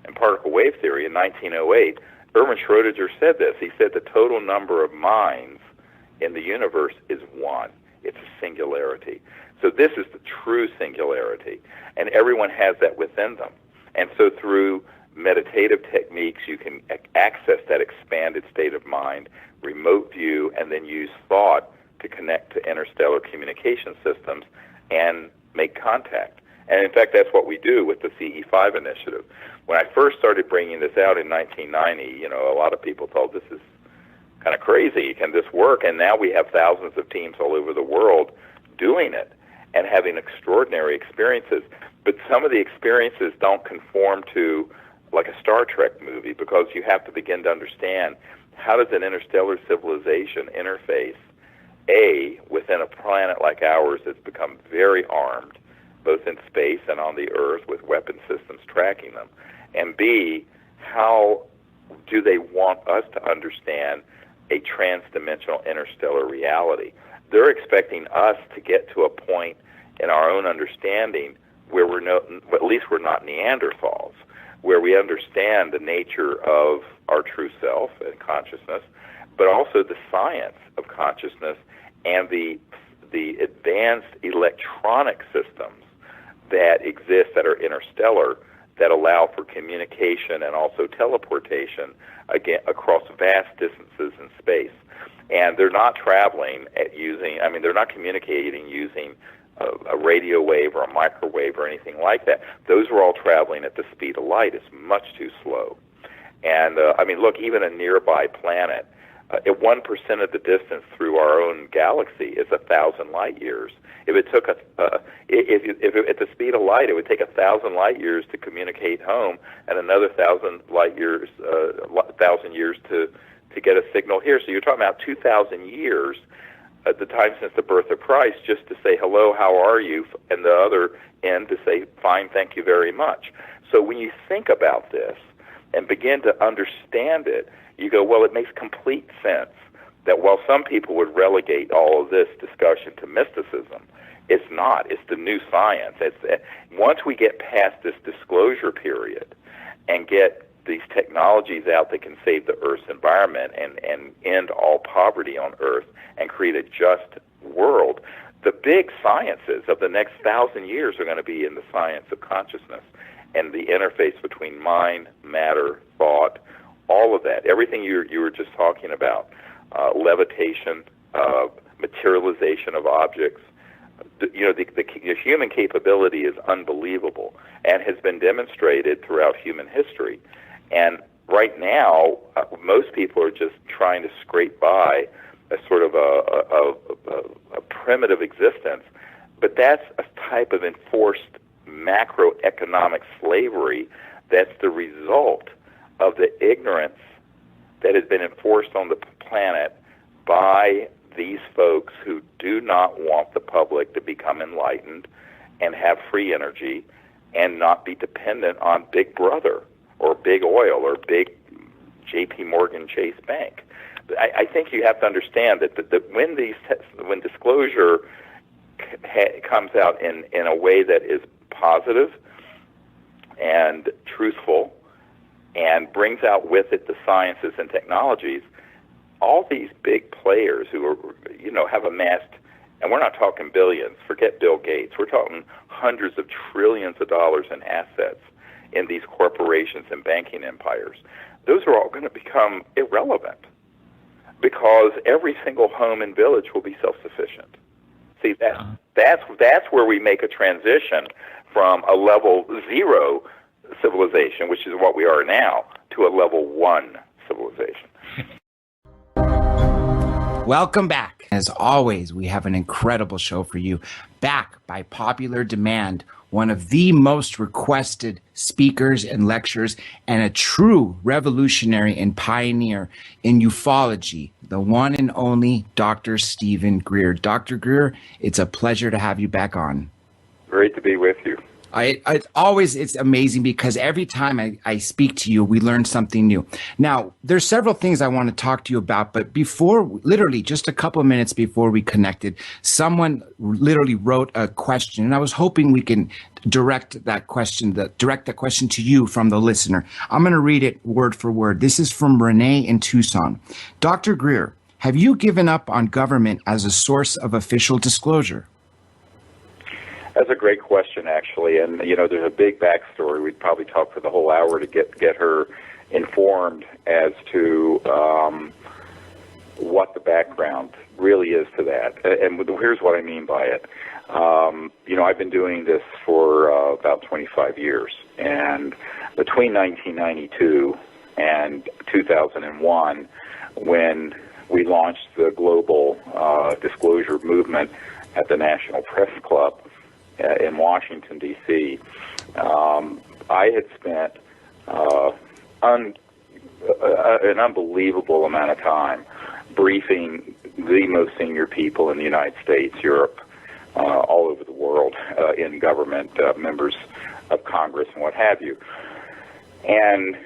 and particle wave theory in 1908, Erwin Schrödinger said this. He said the total number of minds in the universe is one. It's a singularity. So this is the true singularity, and everyone has that within them. And so through meditative techniques, you can access that expanded state of mind, remote view, and then use thought to connect to interstellar communication systems and make contact. And in fact, that's what we do with the CE5 initiative. When I first started bringing this out in 1990, a lot of people thought, this is kind of crazy. Can this work? And now we have thousands of teams all over the world doing it and having extraordinary experiences. But some of the experiences don't conform to like a Star Trek movie, because you have to begin to understand, how does an interstellar civilization interface, A, within a planet like ours that's become very armed, both in space and on the Earth with weapon systems tracking them, and B, how do they want us to understand a transdimensional interstellar reality? They're expecting us to get to a point in our own understanding where at least we're not Neanderthals, where we understand the nature of our true self and consciousness, but also the science of consciousness and the advanced electronic systems that exist that are interstellar, that allow for communication and also teleportation again across vast distances in space. And they're not traveling they're not communicating using a radio wave or a microwave or anything like that. Those are all traveling at the speed of light. It's much too slow. And look, even a nearby planet, at 1% of the distance through our own galaxy is 1,000 light years. If it took at the speed of light, it would take 1,000 light years to communicate home, and another 1,000 light years, 1,000 years to get a signal here. So you're talking about 2,000 years at the time since the birth of Christ, just to say hello, how are you, and the other end to say fine, thank you very much. So when you think about this and begin to understand it, you go, well, it makes complete sense that while some people would relegate all of this discussion to mysticism, it's not. It's the new science. Once we get past this disclosure period and get these technologies out that can save the Earth's environment and end all poverty on Earth and create a just world, the big sciences of the next 1,000 years are going to be in the science of consciousness and the interface between mind, matter, thought, all of that. Everything you were just talking about, levitation, materialization of objects. The human capability is unbelievable and has been demonstrated throughout human history. And right now, most people are just trying to scrape by a sort of a primitive existence. But that's a type of enforced macroeconomic slavery that's the result of the ignorance that has been enforced on the planet by these folks who do not want the public to become enlightened and have free energy and not be dependent on Big Brother or Big Oil or Big J.P. Morgan Chase Bank. I think you have to understand that when disclosure comes out in a way that is positive and truthful and brings out with it the sciences and technologies, all these big players who are, have amassed, and we're not talking billions, forget Bill Gates, we're talking hundreds of trillions of dollars in assets in these corporations and banking empires. Those are all going to become irrelevant because every single home and village will be self-sufficient. See, that's where we make a transition from a level 0 civilization, which is what we are now, to a level 1 civilization. Welcome back. As always, we have an incredible show for you. Back by popular demand, one of the most requested speakers and lecturers and a true revolutionary and pioneer in ufology, the one and only Dr. Steven Greer. Dr. Greer, it's a pleasure to have you back on. Great to be with you. It's amazing because every time I speak to you, we learn something new. Now, there's several things I want to talk to you about, but literally just a couple of minutes before we connected, someone literally wrote a question, and I was hoping we can direct that question to you from the listener. I'm going to read it word for word. This is from Renee in Tucson. Dr. Greer, Have you given up on government as a source of official disclosure? That's a great question, actually. And, there's a big backstory. We'd probably talk for the whole hour to get her informed as to what the background really is to that. And here's what I mean by it. I've been doing this for about 25 years. And between 1992 and 2001, when we launched the global disclosure movement at the National Press Club in Washington, D.C., I had spent an unbelievable amount of time briefing the most senior people in the United States, Europe, all over the world, in government, members of Congress, and what have you. And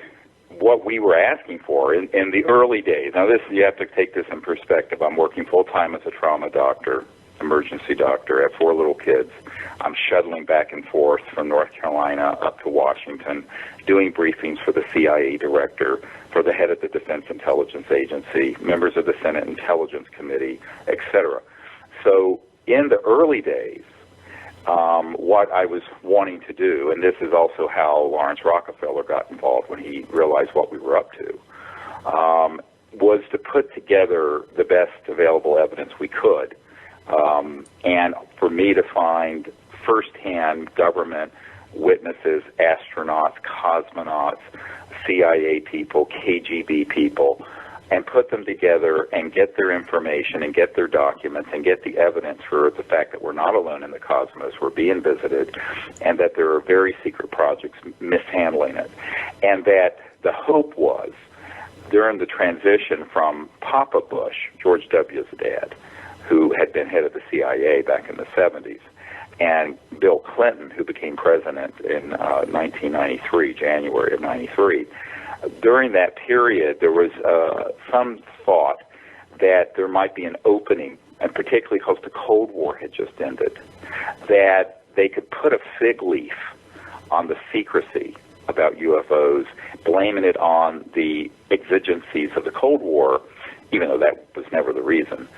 what we were asking for in the early days, now you have to take this in perspective. I'm working full-time as a trauma doctor, emergency doctor. I have 4 little kids. I'm shuttling back and forth from North Carolina up to Washington, doing briefings for the CIA director, for the head of the Defense Intelligence Agency, members of the Senate Intelligence Committee, etc. So in the early days, what I was wanting to do, and this is also how Lawrence Rockefeller got involved when he realized what we were up to, was to put together the best available evidence we could, and for me to find firsthand government witnesses, astronauts, cosmonauts, CIA people, KGB people, and put them together and get their information and get their documents and get the evidence for the fact that we're not alone in the cosmos, we're being visited, and that there are very secret projects mishandling it. And that the hope was, during the transition from Papa Bush, George W.'s dad, who had been head of the CIA back in the 70s, and Bill Clinton, who became president in 1993, January of 93, during that period, there was some thought that there might be an opening, and particularly because the Cold War had just ended, that they could put a fig leaf on the secrecy about UFOs, blaming it on the exigencies of the Cold War, even though that was never the reason,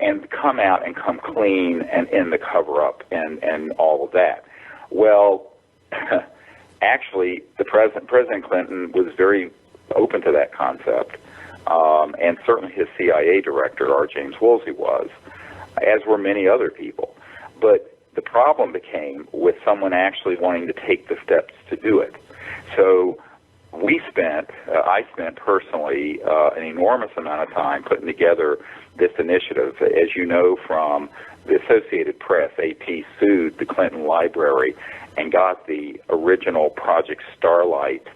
and come out and come clean and end the cover-up and all of that. Well, actually, President Clinton was very open to that concept, and certainly his CIA director, R. James Woolsey, was, as were many other people. But the problem became with someone actually wanting to take the steps to do it. So I spent personally an enormous amount of time putting together this initiative. As you know from the Associated Press, AP sued the Clinton Library and got the original Project Starlight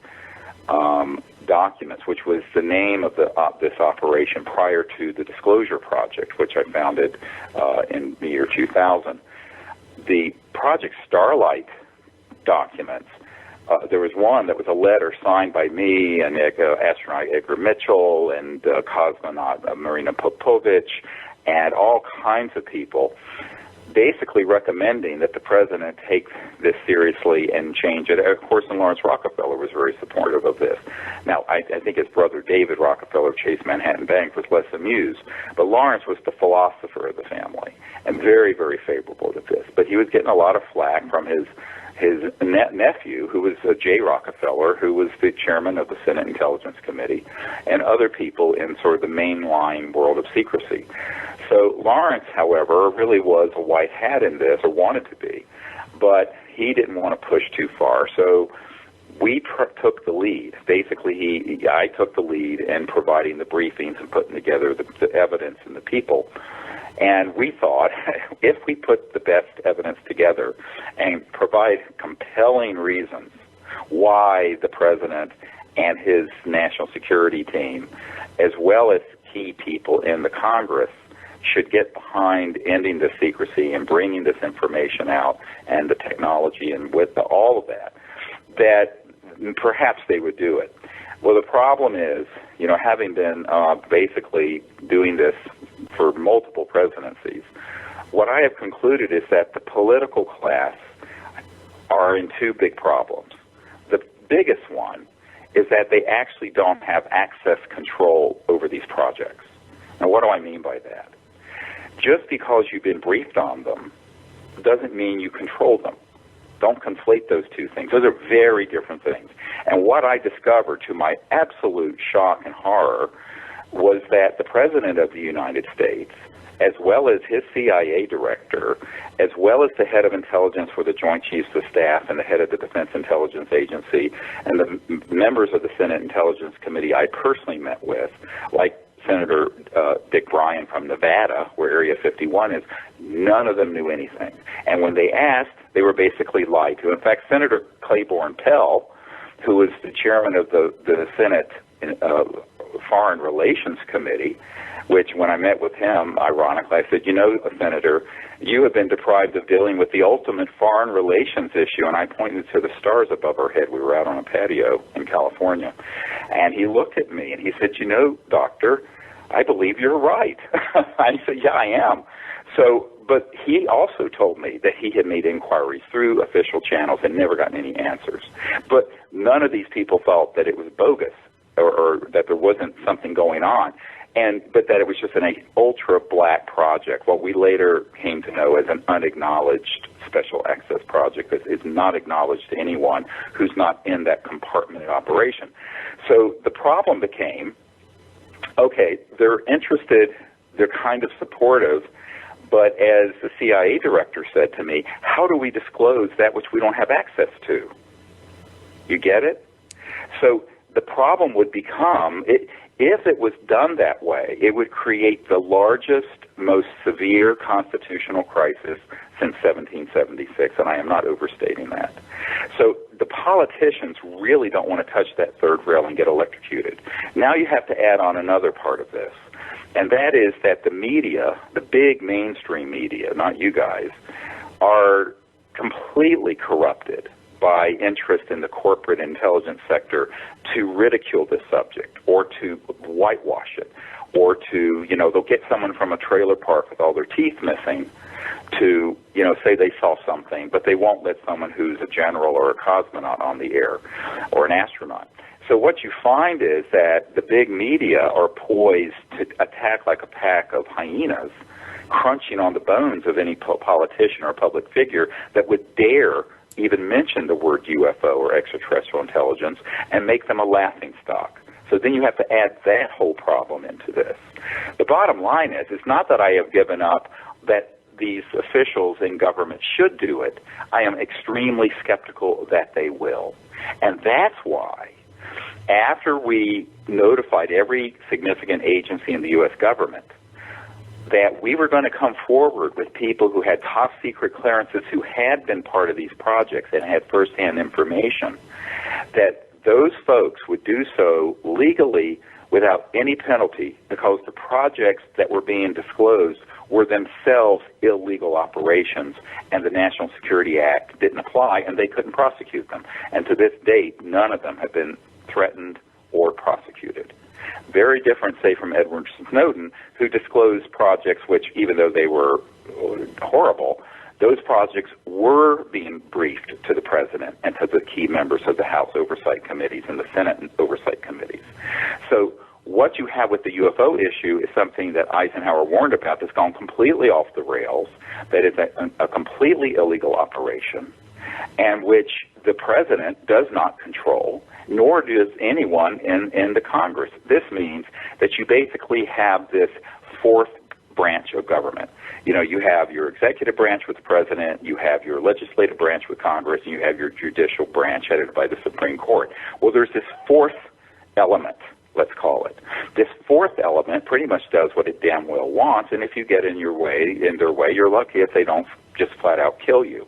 documents, which was the name of this operation prior to the Disclosure Project, which I founded in the year 2000. The Project Starlight documents, there was one that was a letter signed by me and astronaut Edgar Mitchell and cosmonaut Marina Popovich and all kinds of people, basically recommending that the president take this seriously and change it. Of course, and Lawrence Rockefeller was very supportive of this. Now, I think his brother David Rockefeller of Chase Manhattan Bank was less amused, but Lawrence was the philosopher of the family and very, very favorable to this. But he was getting a lot of flack from his nephew, who was Jay Rockefeller, who was the chairman of the Senate Intelligence Committee, and other people in sort of the mainline world of secrecy. So Lawrence, however, really was a white hat in this, or wanted to be, but he didn't want to push too far. So we took the lead. Basically, I took the lead in providing the briefings and putting together the evidence and the people. And we thought, if we put the best evidence together and provide compelling reasons why the president and his national security team, as well as key people in the Congress, should get behind ending the secrecy and bringing this information out and the technology and with all of that, that perhaps they would do it. Well, the problem is, having been basically doing this for multiple presidencies, what I have concluded is that the political class are in two big problems. The biggest one is that they actually don't have access control over these projects. Now, what do I mean by that? Just because you've been briefed on them doesn't mean you control them. Don't conflate those two things. Those are very different things. And what I discovered, to my absolute shock and horror, was that the President of the United States, as well as his CIA director, as well as the head of intelligence for the Joint Chiefs of Staff and the head of the Defense Intelligence Agency, and the members of the Senate Intelligence Committee I personally met with, like Senator Dick Bryan from Nevada, where Area 51 is, none of them knew anything. And when they asked, they were basically lied to. In fact, Senator Claiborne Pell, who was the chairman of the Senate Foreign Relations Committee, which when I met with him, ironically, I said, Senator, you have been deprived of dealing with the ultimate foreign relations issue. And I pointed to the stars above our head. We were out on a patio in California. And he looked at me and he said, Doctor, I believe you're right. I said, yeah, I am. But he also told me that he had made inquiries through official channels and never gotten any answers. But none of these people felt that it was bogus or that there wasn't something going on. But that it was just an ultra-black project, what we later came to know as an unacknowledged special access project that is not acknowledged to anyone who's not in that compartmented operation. So the problem became, okay, they're interested, they're kind of supportive, but as the CIA director said to me, how do we disclose that which we don't have access to? You get it? So the problem would become, if it was done that way, it would create the largest, most severe constitutional crisis since 1776, and I am not overstating that. So the politicians really don't want to touch that third rail and get electrocuted. Now you have to add on another part of this, and that is that the media, the big mainstream media, not you guys, are completely corrupted by interest in the corporate intelligence sector to ridicule this subject or to whitewash it or to, they'll get someone from a trailer park with all their teeth missing to, say they saw something, but they won't let someone who's a general or a cosmonaut on the air or an astronaut. So what you find is that the big media are poised to attack like a pack of hyenas, crunching on the bones of any politician or public figure that would dare even mention the word UFO or extraterrestrial intelligence and make them a laughing stock. So then you have to add that whole problem into this. The bottom line is, it's not that I have given up that these officials in government should do it. I am extremely skeptical that they will. And that's why, after we notified every significant agency in the U.S. government that we were going to come forward with people who had top secret clearances who had been part of these projects and had firsthand information, that those folks would do so legally without any penalty because the projects that were being disclosed were themselves illegal operations and the National Security Act didn't apply and they couldn't prosecute them. And to this date, none of them have been threatened or prosecuted. Very different, say, from Edward Snowden, who disclosed projects which, even though they were horrible, those projects were being briefed to the president and to the key members of the House oversight committees and the Senate oversight committees. So what you have with the UFO issue is something that Eisenhower warned about that's gone completely off the rails, that is a completely illegal operation, and which the president does not control, nor does anyone in the Congress. This means that you basically have this fourth branch of government. You have your executive branch with the president, you have your legislative branch with Congress, and you have your judicial branch headed by the Supreme Court. Well, there's this fourth element, let's call it. This fourth element pretty much does what it damn well wants, and if you get in their way, you're lucky if they don't just flat out kill you.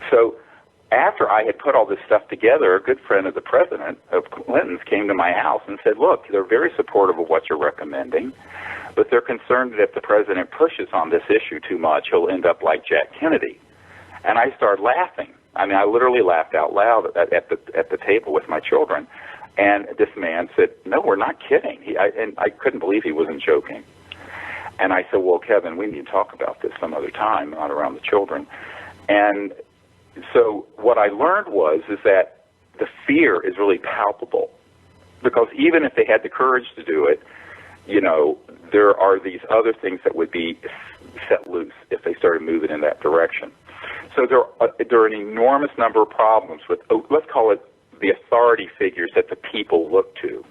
So after I had put all this stuff together, a good friend of the president, of Clinton's, came to my house and said, look, they're very supportive of what you're recommending, but they're concerned that if the president pushes on this issue too much, he'll end up like Jack Kennedy. And I started laughing. I mean, I literally laughed out loud at the table with my children. And this man said, no, we're not kidding. And I couldn't believe he wasn't joking. And I said, well, Kevin, we need to talk about this some other time, not around the children. And so what I learned is that the fear is really palpable, because even if they had the courage to do it, there are these other things that would be set loose if they started moving in that direction. So there are an enormous number of problems with, let's call it, the authority figures that the people look to,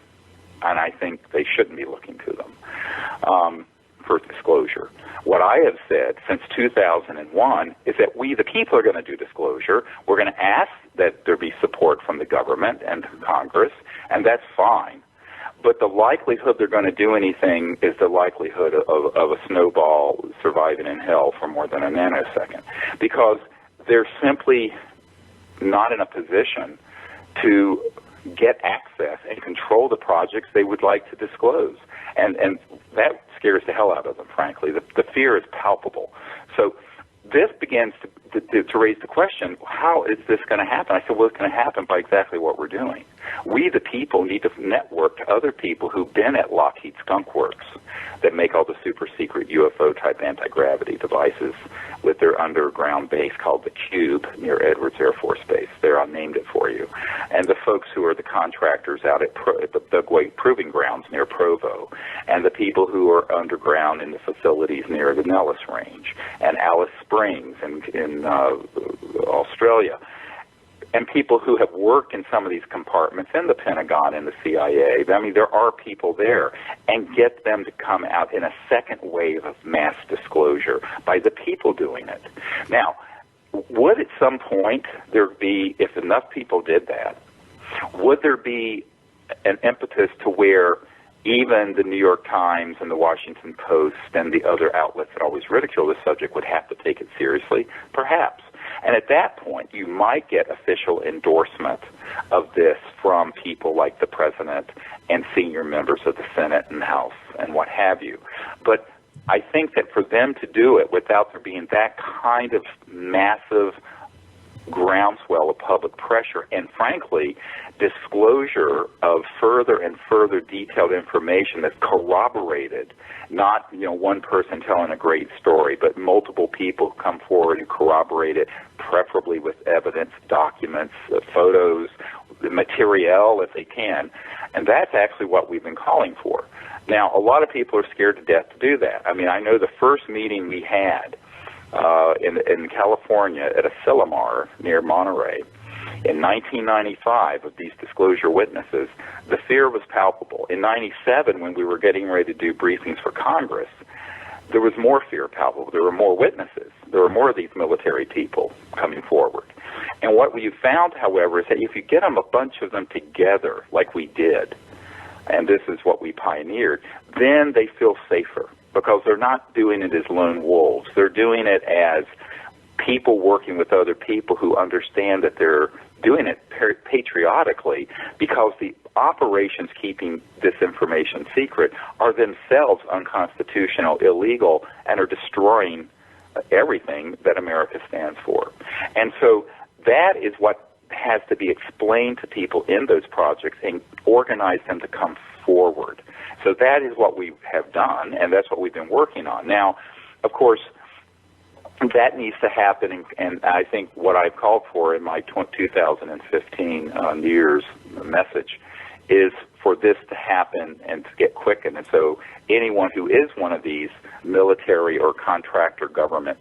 and I think they shouldn't be looking to them for disclosure. What I have said since 2001 is that we, the people, are going to do disclosure. We're going to ask that there be support from the government and Congress, and that's fine. But the likelihood they're going to do anything is the likelihood of a snowball surviving in hell for more than a nanosecond, because they're simply not in a position to get access and control the projects they would like to disclose. And that scares the hell out of them, frankly. The fear is palpable. So this begins to raise the question, how is this going to happen? I said, well, it's going to happen by exactly what we're doing. We, the people, need to network to other people who've been at Lockheed Skunk Works that make all the super-secret UFO-type anti-gravity devices with their underground base called the Cube near Edwards Air Force Base. There, I named it for you. And the folks who are the contractors out at the Great Proving Grounds near Provo, and the people who are underground in the facilities near the Nellis Range, and Alice Springs in Australia, and people who have worked in some of these compartments in the Pentagon and the CIA. I mean, there are people there, and get them to come out in a second wave of mass disclosure by the people doing it. Now, would at some point there be, if enough people did that, would there be an impetus to where even the New York Times and the Washington Post and the other outlets that always ridicule this subject would have to take it seriously? Perhaps. And at that point, you might get official endorsement of this from people like the President and senior members of the Senate and House and what have you. But I think that for them to do it without there being that kind of massive groundswell of public pressure and, frankly, disclosure of further and further detailed information that's corroborated, not one person telling a great story, but multiple people come forward and corroborate it, preferably with evidence, documents, photos, material if they can, and that's actually what we've been calling for. Now, a lot of people are scared to death to do that. I mean, I know the first meeting we had in California at Asilomar near Monterey in 1995 of these disclosure witnesses, the fear was palpable. In 97, when we were getting ready to do briefings for Congress, there was more fear palpable. There were more witnesses. There were more of these military people coming forward. And what we found, however, is that if you get them, a bunch of them together like we did, and this is what we pioneered, then they feel safer because they're not doing it as lone wolves. They're doing it as people working with other people who understand that they're doing it patriotically, because the operations keeping this information secret are themselves unconstitutional, illegal, and are destroying everything that America stands for. And so that is what has to be explained to people in those projects and organize them to come forward. So that is what we have done, and that's what we've been working on. Now, of course, that needs to happen, and I think what I've called for in my 2015 New Year's message is for this to happen and to get quickened. And so anyone who is one of these military or contractor government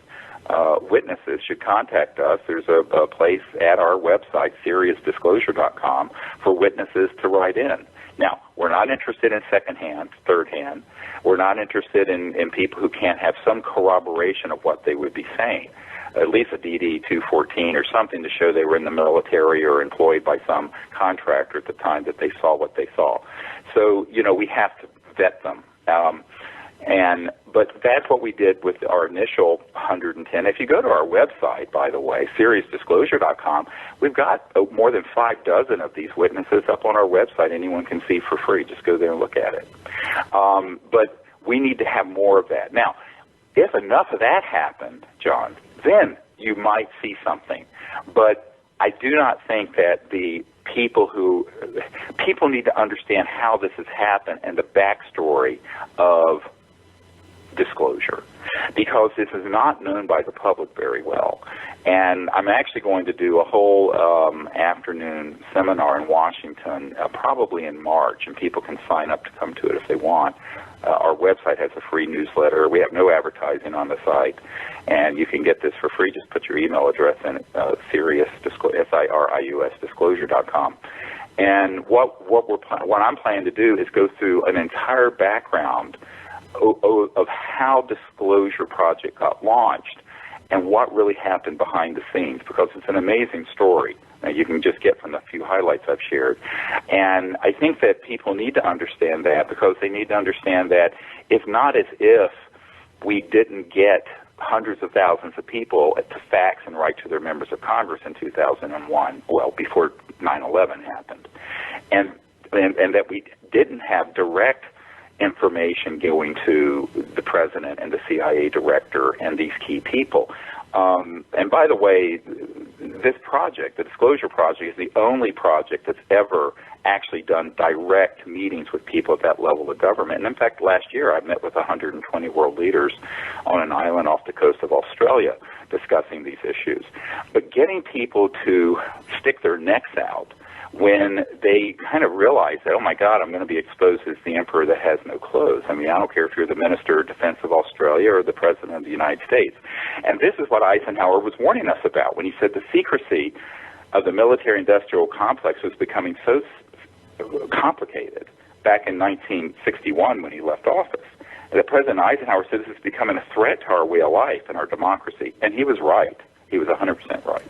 witnesses should contact us. There's a place at our website, SeriousDisclosure.com, for witnesses to write in. Now, we're not interested in secondhand, thirdhand. We're not interested in people who can't have some corroboration of what they would be saying, at least a DD-214 or something to show they were in the military or employed by some contractor at the time that they saw what they saw. So, we have to vet them. But that's what we did with our initial 110. If you go to our website, by the way, SeriousDisclosure.com, we've got more than 6 of these witnesses up on our website. Anyone can see for free. Just go there and look at it. But we need to have more of that. Now, if enough of that happened, John, then you might see something. But I do not think that the people need to understand how this has happened and the backstory of disclosure, because this is not known by the public very well. And I'm actually going to do a whole afternoon seminar in Washington, probably in March, and people can sign up to come to it if they want. Our website has a free newsletter. We have no advertising on the site, and you can get this for free. Just put your email address in, SIRIUS disclosure.com. And what I'm planning to do is go through an entire background of how Disclosure Project got launched and what really happened behind the scenes, because it's an amazing story. Now, you can just get from the few highlights I've shared. And I think that people need to understand that, because they need to understand that it's not as if we didn't get hundreds of thousands of people to fax and write to their members of Congress in 2001, well, before 9/11 happened, and that we didn't have direct information going to the president and the CIA director and these key people. And by the way, this project, the Disclosure Project, is the only project that's ever actually done direct meetings with people at that level of government. And in fact, last year I met with 120 world leaders on an island off the coast of Australia discussing these issues. But getting people to stick their necks out when they kind of realize that, oh my God, I'm going to be exposed as the emperor that has no clothes. I mean, I don't care if you're the Minister of Defense of Australia or the President of the United States. And this is what Eisenhower was warning us about when he said the secrecy of the military-industrial complex was becoming so complicated back in 1961 when he left office. And that President Eisenhower said this is becoming a threat to our way of life and our democracy. And he was right. He was 100% right.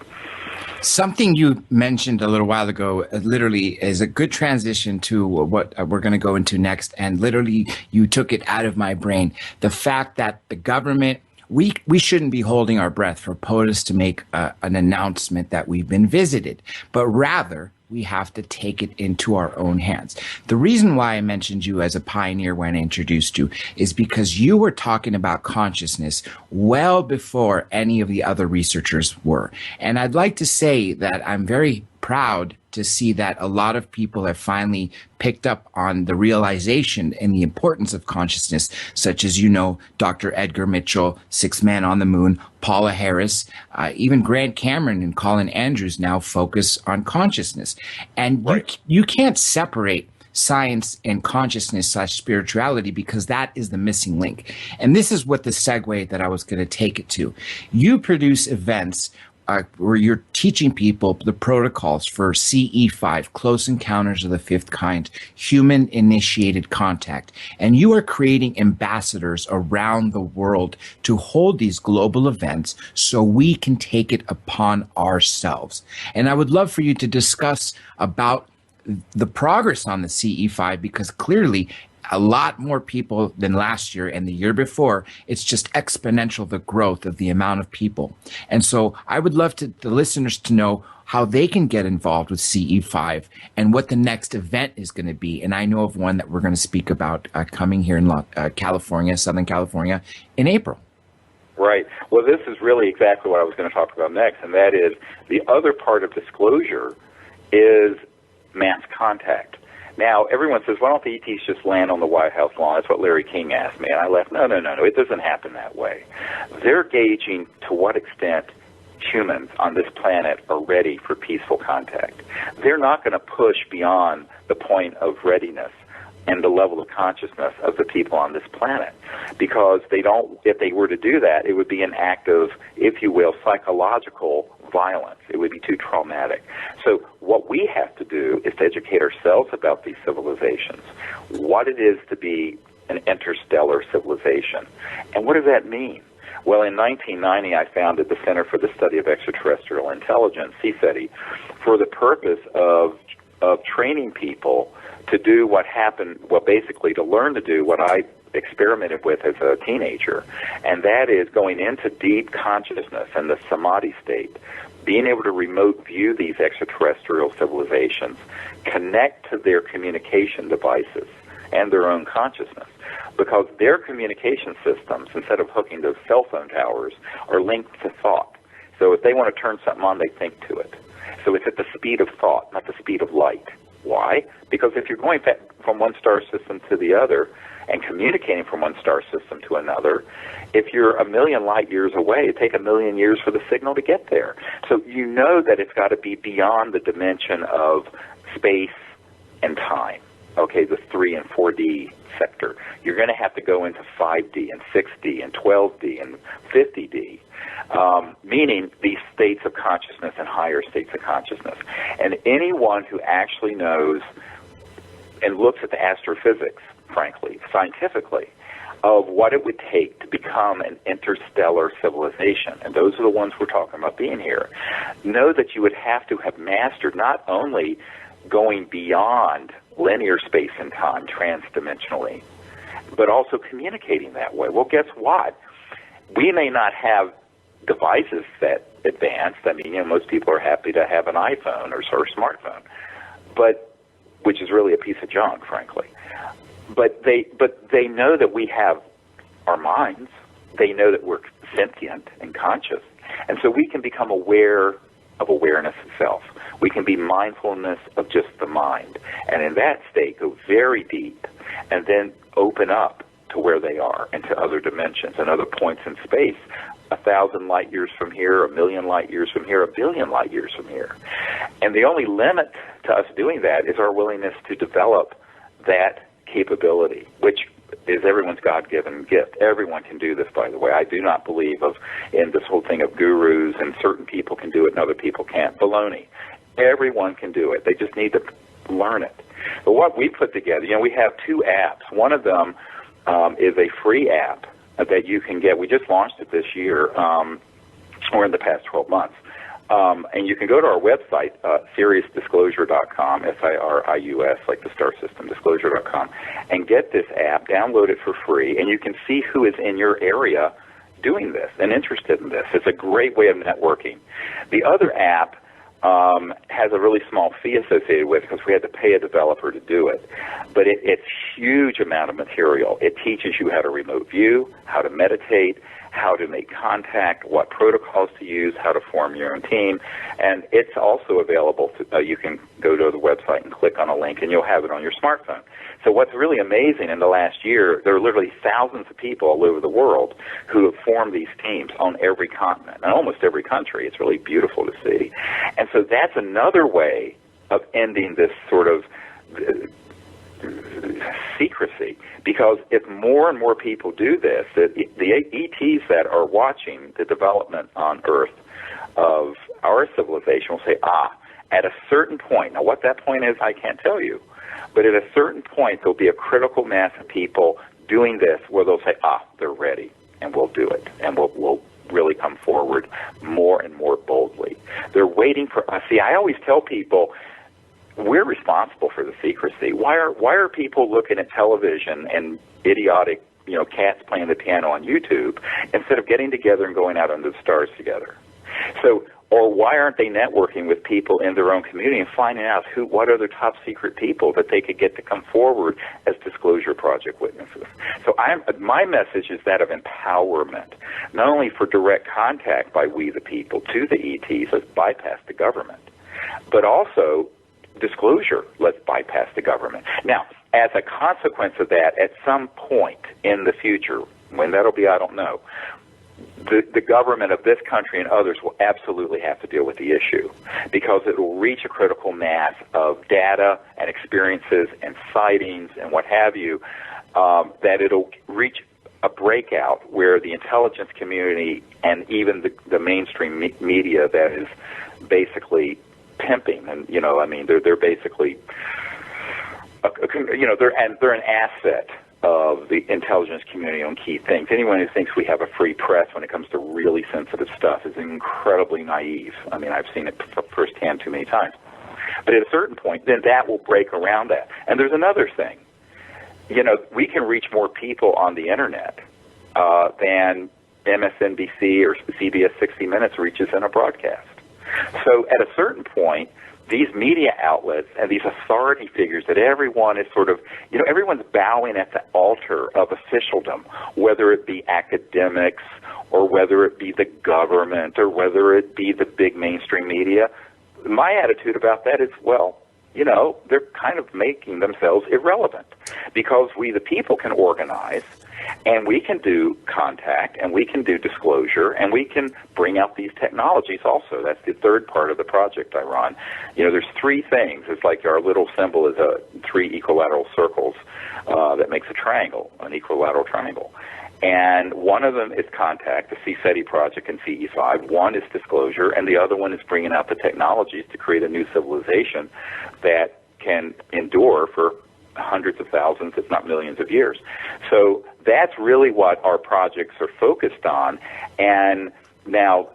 Something you mentioned a little while ago literally is a good transition to what we're going to go into next. And literally, you took it out of my brain. The fact that the government, we shouldn't be holding our breath for POTUS to make an announcement that we've been visited, but rather we have to take it into our own hands. The reason why I mentioned you as a pioneer when I introduced you is because you were talking about consciousness well before any of the other researchers were. And I'd like to say that I'm very proud to see that a lot of people have finally picked up on the realization and the importance of consciousness, such as, Dr. Edgar Mitchell, Sixth Man on the Moon, Paula Harris, even Grant Cameron and Colin Andrews now focus on consciousness. And right. you can't separate science and consciousness / spirituality, because that is the missing link. And this is what the segue that I was going to take it to. You produce events where you're teaching people the protocols for CE5, Close Encounters of the Fifth Kind, human-initiated contact. And you are creating ambassadors around the world to hold these global events so we can take it upon ourselves. And I would love for you to discuss about the progress on the CE5, because clearly a lot more people than last year and the year before. It's just exponential, the growth of the amount of people. And so I would love the listeners to know how they can get involved with CE5 and what the next event is going to be. And I know of one that we're going to speak about coming here in California, Southern California, in April. Right. Well, this is really exactly what I was going to talk about next, and that is the other part of disclosure is mass contact. Now, everyone says, why don't the ETs just land on the White House lawn? That's what Larry King asked me. And I laughed, no, it doesn't happen that way. They're gauging to what extent humans on this planet are ready for peaceful contact. They're not going to push beyond the point of readiness and the level of consciousness of the people on this planet, because if they were to do that, it would be an act of, if you will, psychological violence. It would be too traumatic. So what we have to do is to educate ourselves about these civilizations, what it is to be an interstellar civilization. And what does that mean? Well, in 1990, I founded the Center for the Study of Extraterrestrial Intelligence, CSETI, for the purpose of training people to do what happened, basically to learn to do what I experimented with as a teenager, and that is going into deep consciousness and the samadhi state, being able to remote view these extraterrestrial civilizations, connect to their communication devices and their own consciousness, because their communication systems, instead of hooking to cell phone towers, are linked to thought. So if they want to turn something on, they think to it. So it's at the speed of thought, not the speed of light. Why? Because if you're going from one star system to the other, and communicating from one star system to another. If you're a million light years away, it takes a million years for the signal to get there. So you know that it's got to be beyond the dimension of space and time, okay, the 3 and 4D sector. You're going to have to go into 5D and 6D and 12D and 50D, meaning these states of consciousness and higher states of consciousness. And anyone who actually knows and looks at the astrophysics, frankly, scientifically, of what it would take to become an interstellar civilization, and those are the ones we're talking about being here, know that you would have to have mastered not only going beyond linear space and time transdimensionally, but also communicating that way. Well, guess what? We may not have devices that advanced. I mean, most people are happy to have an iPhone or a smartphone, but which is really a piece of junk, frankly. But they know that we have our minds. They know that we're sentient and conscious, and so we can become aware of awareness itself. We can be mindfulness of just the mind, and in that state go very deep, and then open up to where they are and to other dimensions and other points in space, 1,000 light years from here, 1,000,000 light years from here, 1,000,000,000 light years from here. And the only limit to us doing that is our willingness to develop that capability, which is everyone's God-given gift. Everyone can do this, by the way. I do not believe in this whole thing of gurus and certain people can do it and other people can't. Baloney. Everyone can do it. They just need to learn it. But what we put together, we have 2 apps. One of them is a free app that you can get. We just launched it this year, or in the past 12 months. And you can go to our website, SiriusDisclosure.com, SIRIUS, like the star system, disclosure.com, and get this app, download it for free, and you can see who is in your area doing this and interested in this. It's a great way of networking. The other app has a really small fee associated with it because we had to pay a developer to do it. But it's huge amount of material. It teaches you how to remote view, how to meditate, how to make contact, what protocols to use, how to form your own team, and it's also available. You can go to the website and click on a link, and you'll have it on your smartphone. So what's really amazing in the last year, there are literally thousands of people all over the world who have formed these teams on every continent, and almost every country. It's really beautiful to see. And so that's another way of ending this sort of secrecy, because if more and more people do this, the ETs that are watching the development on Earth of our civilization will say, at a certain point, now what that point is, I can't tell you, but at a certain point, there'll be a critical mass of people doing this where they'll say, they're ready, and we'll do it, and we'll really come forward more and more boldly. They're waiting for us. See, I always tell people, we're responsible for the secrecy. Why are people looking at television and idiotic, cats playing the piano on YouTube instead of getting together and going out under the stars together? So, or why aren't they networking with people in their own community and finding out what are the top secret people that they could get to come forward as Disclosure Project witnesses? So my message is that of empowerment, not only for direct contact by we the people to the ETs, let's bypass the government, but also disclosure, let's bypass the government. Now, as a consequence of that, at some point in the future, when that'll be, I don't know, the government of this country and others will absolutely have to deal with the issue, because it will reach a critical mass of data and experiences and sightings and what have you, that it'll reach a breakout where the intelligence community and even the mainstream media that is basically pimping, and they're basically they're an asset of the intelligence community on key things. Anyone who thinks we have a free press when it comes to really sensitive stuff is incredibly naive. I mean, I've seen it firsthand too many times. But at a certain point, then that will break around that. And there's another thing. We can reach more people on the internet than MSNBC or CBS 60 Minutes reaches in a broadcast. So at a certain point, these media outlets and these authority figures that everyone is sort of, everyone's bowing at the altar of officialdom, whether it be academics or whether it be the government or whether it be the big mainstream media. My attitude about that is, well, they're kind of making themselves irrelevant, because we, the people, can organize, and we can do contact, and we can do disclosure, and we can bring out these technologies also. That's the third part of the project I run. There's three things. It's like our little symbol is three equilateral circles that makes a triangle, an equilateral triangle. And one of them is contact, the CSETI project and CE5. One is disclosure, and the other one is bringing out the technologies to create a new civilization that can endure for hundreds of thousands, if not millions of years. So that's really what our projects are focused on. And now,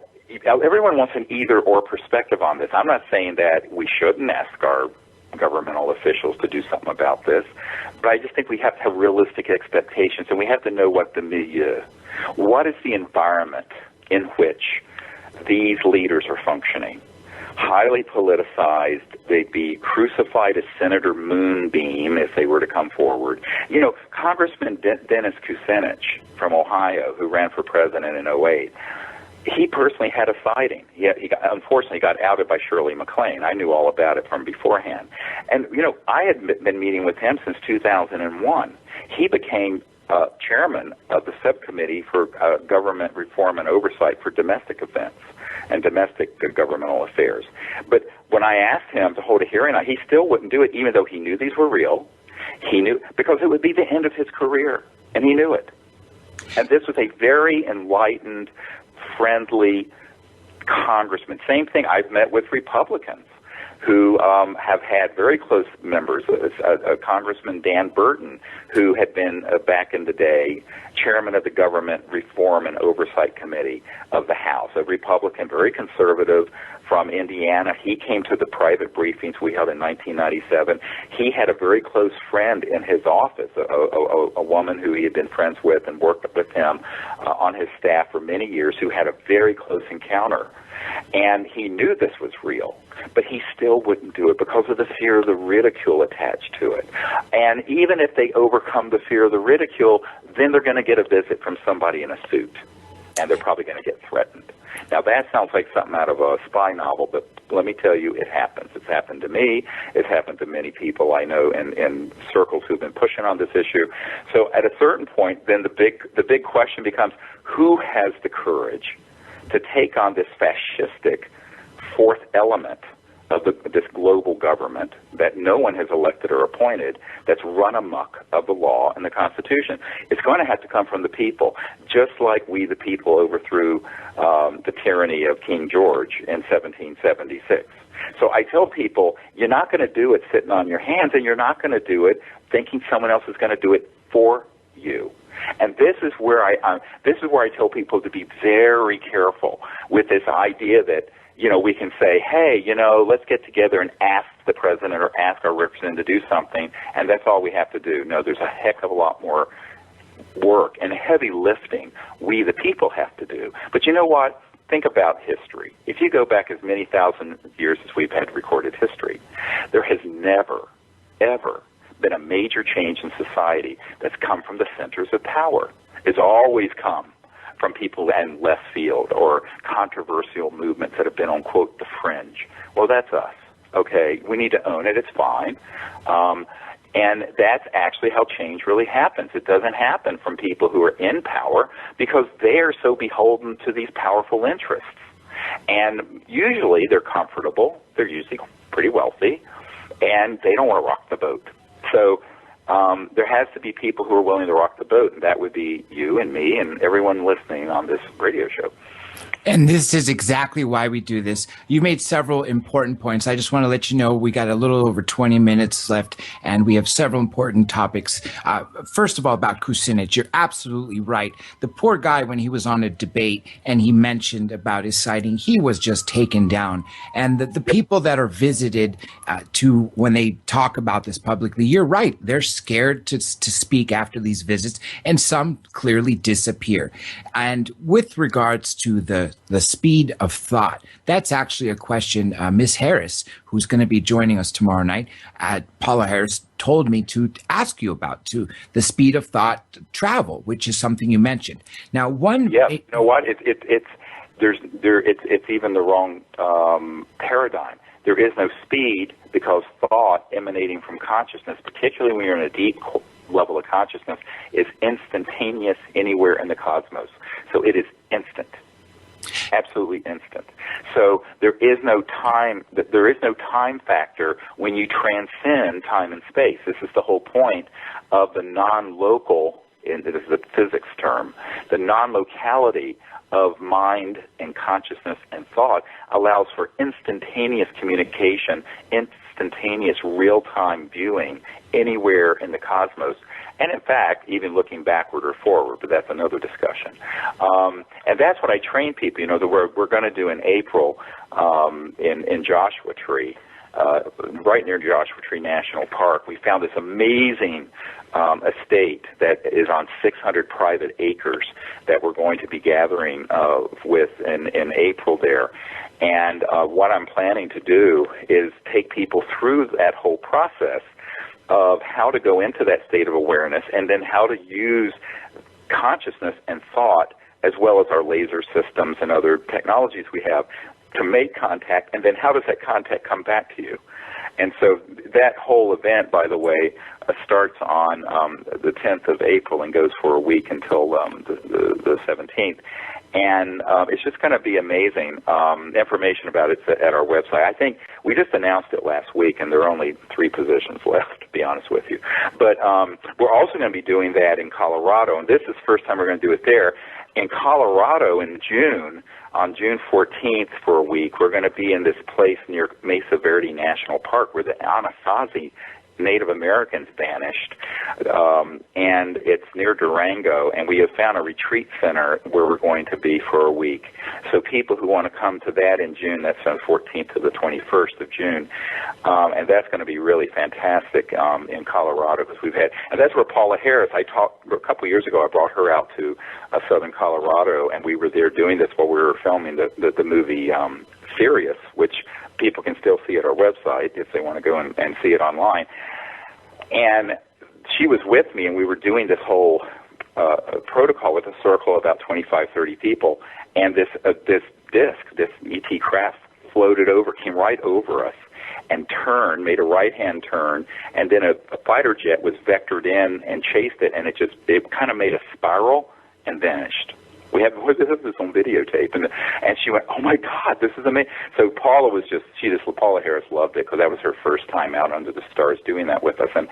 everyone wants an either-or perspective on this. I'm not saying that we shouldn't ask our governmental officials to do something about this, but I just think we have to have realistic expectations, and we have to know what the milieu, what is the environment in which these leaders are functioning. Highly politicized, they'd be crucified as Senator Moonbeam if they were to come forward. Congressman Dennis Kucinich from Ohio, who ran for president in '08, he personally had a sighting. Unfortunately got outed by Shirley MacLaine. I knew all about it from beforehand. And, I had been meeting with him since 2001. He became chairman of the subcommittee for government reform and oversight for domestic events and domestic governmental affairs. But when I asked him to hold a hearing, he still wouldn't do it, even though he knew these were real. He knew, because it would be the end of his career, and he knew it. And this was a very enlightened, friendly congressman. Same thing, I've met with Republicans who have had very close members. Congressman Dan Burton, who had been, back in the day, chairman of the Government Reform and Oversight Committee of the House, a Republican, very conservative from Indiana. He came to the private briefings we held in 1997. He had a very close friend in his office, a woman who he had been friends with and worked with him on his staff for many years, who had a very close encounter. And he knew this was real, but he still wouldn't do it because of the fear of the ridicule attached to it. And even if they overcome the fear of the ridicule, then they're going to get a visit from somebody in a suit, and they're probably going to get threatened. Now, that sounds like something out of a spy novel, but let me tell you, it happens. It's happened to me. It's happened to many people I know in circles who've been pushing on this issue. So at a certain point, then the big question becomes, who has the courage to take on this fascistic fourth element of this global government that no one has elected or appointed, that's run amok of the law and the Constitution? It's going to have to come from the people, just like we, the people, overthrew the tyranny of King George in 1776. So I tell people, you're not going to do it sitting on your hands, and you're not going to do it thinking someone else is going to do it for you. And this is where I tell people to be very careful with this idea that, we can say, hey, let's get together and ask the president or ask our representative to do something, and that's all we have to do. No, there's a heck of a lot more work and heavy lifting we, the people, have to do. But you know what? Think about history. If you go back as many thousand years as we've had recorded history, there has never, ever been a major change in society that's come from the centers of power. It's always come from people in left field or controversial movements that have been on, quote, the fringe. Well, that's us. Okay, we need to own it. It's fine. And that's actually how change really happens. It doesn't happen from people who are in power because they are so beholden to these powerful interests. And usually they're comfortable. They're usually pretty wealthy, and they don't want to rock the boat. So there has to be people who are willing to rock the boat, and that would be you and me and everyone listening on this radio show. And this is exactly why we do this. You made several important points. I just want to let you know we got a little over 20 minutes left, and we have several important topics. First of all, about Kucinich, you're absolutely right. The poor guy, when he was on a debate and he mentioned about his sighting, he was just taken down. And the people that are visited when they talk about this publicly, you're right. They're scared to speak after these visits, and some clearly disappear. And with regards to the speed of thought, that's actually a question Miss Harris, who's going to be joining us tomorrow night, Paula Harris, told me to ask you about, to the speed of thought travel, which is something you mentioned. Now, you know what? it's even the wrong paradigm. There is no speed because thought emanating from consciousness, particularly when you're in a deep level of consciousness, is instantaneous anywhere in the cosmos. So it is instant, absolutely instant. So there is no time factor when you transcend time and space. This is the whole point of the non-local, and this is a physics term, the non-locality of mind and consciousness and thought allows for instantaneous communication, instantaneous real-time viewing anywhere in the cosmos. And in fact, even looking backward or forward, but that's another discussion. And that's what I train people. You know, we're going to do in April in Joshua Tree, right near Joshua Tree National Park. We found this amazing estate that is on 600 private acres that we're going to be gathering with in April there. And what I'm planning to do is take people through that whole process of how to go into that state of awareness and then how to use consciousness and thought as well as our laser systems and other technologies we have to make contact, and then how does that contact come back to you? And so that whole event, by the way, starts on the 10th of April and goes for a week until the 17th. And it's just going to be amazing. Information about it's at our website. I think we just announced it last week, and there are only 3 positions left, to be honest with you. But we're also going to be doing that in Colorado, and this is the first time we're going to do it there. In Colorado in June, on June 14th for a week, we're going to be in this place near Mesa Verde National Park where the Anasazi Native Americans vanished, and it's near Durango, and we have found a retreat center where we're going to be for a week. So people who want to come to that in June, that's on 14th to the 21st of June, and that's going to be really fantastic in Colorado because and that's where Paula Harris, I talked a couple of years ago, I brought her out to southern Colorado, and we were there doing this while we were filming the movie Sirius, which people can still see at our website if they want to go and see it online. And she was with me, and we were doing this whole protocol with a circle of about 25, 30 people, and this disc, this ET craft floated over, came right over us, and turned, made a right-hand turn, and then a fighter jet was vectored in and chased it, and it kind of made a spiral and vanished. We have this on videotape, and she went, "Oh my God, this is amazing!" So Paula Harris loved it because that was her first time out under the stars doing that with us, and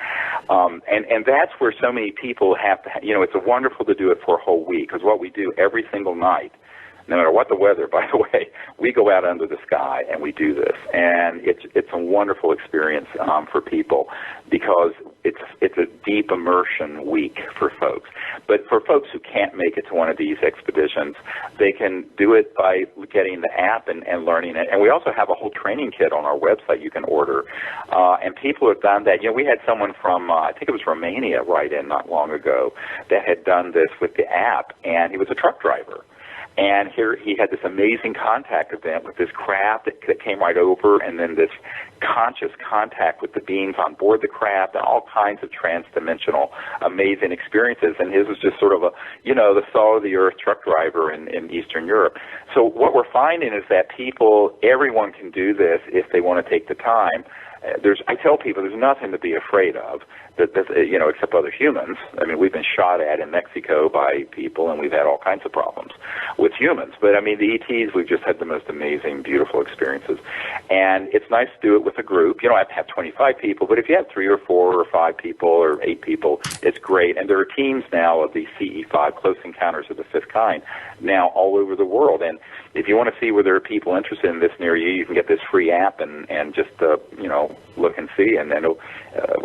that's where so many people have to. It's wonderful to do it for a whole week because what we do every single night, no matter what the weather, by the way, we go out under the sky and we do this, and it's a wonderful experience for people because it's a deep immersion week for folks. But for folks who can't make it to one of these expeditions, they can do it by getting the app and learning it. And we also have a whole training kit on our website you can order. And people have done that. We had someone from, I think it was Romania, write in not long ago that had done this with the app, and he was a truck driver. And here he had this amazing contact event with this craft that came right over, and then this conscious contact with the beings on board the craft, and all kinds of trans-dimensional amazing experiences. And his was just sort of the salt-of-the-earth truck driver in Eastern Europe. So what we're finding is that everyone can do this if they want to take the time. I tell people there's nothing to be afraid of, except other humans. I mean, we've been shot at in Mexico by people, and we've had all kinds of problems with humans. But, I mean, the ETs, we've just had the most amazing, beautiful experiences. And it's nice to do it with a group. You don't have to have 25 people, but if you have 3 or 4 or 5 people or 8 people, it's great. And there are teams now of these CE5, Close Encounters of the Fifth Kind, now all over the world. And if you want to see where there are people interested in this near you, you can get this free app and just, look and see. And then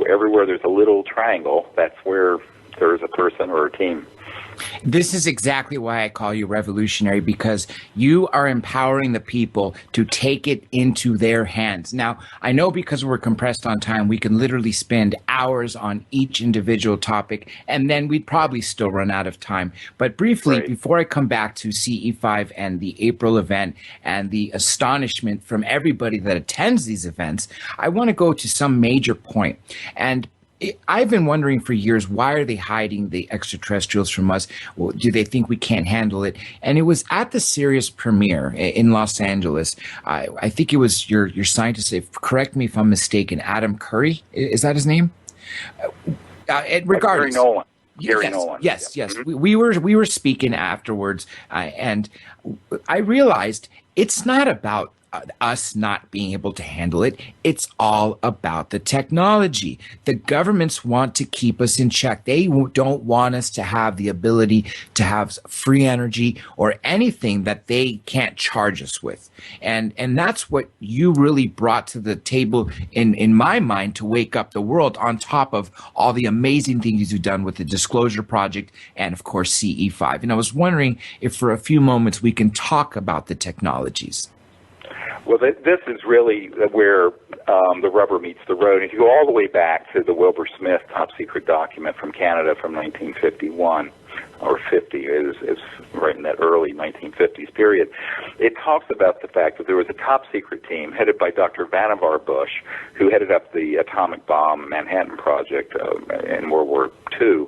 everywhere there's a little triangle, that's where there's a person or a team. This is exactly why I call you revolutionary, because you are empowering the people to take it into their hands. Now, I know because we're compressed on time, we can literally spend hours on each individual topic, and then we'd probably still run out of time. But briefly, right, before I come back to CE5 and the April event and the astonishment from everybody that attends these events, I want to go to some major point. And I've been wondering for years, why are they hiding the extraterrestrials from us? Well, do they think we can't handle it? And it was at the Sirius premiere in Los Angeles. I think it was your scientist, correct me if I'm mistaken, Adam Curry. Is that his name? Gary Regardless. Nolan. Gary Yes, Nolan. yes, Yeah. yes. We were speaking afterwards, and I realized it's not about us not being able to handle it. It's all about the technology. The governments want to keep us in check. They don't want us to have the ability to have free energy or anything that they can't charge us with. And that's what you really brought to the table in my mind to wake up the world, on top of all the amazing things you've done with the Disclosure Project and, of course, CE5. And I was wondering if for a few moments we can talk about the technologies. Well, this is really where the rubber meets the road. If you go all the way back to the Wilbur Smith top secret document from Canada from 1951 or 50, it's right in that early 1950s period, it talks about the fact that there was a top secret team headed by Dr. Vannevar Bush, who headed up the atomic bomb Manhattan Project in World War II,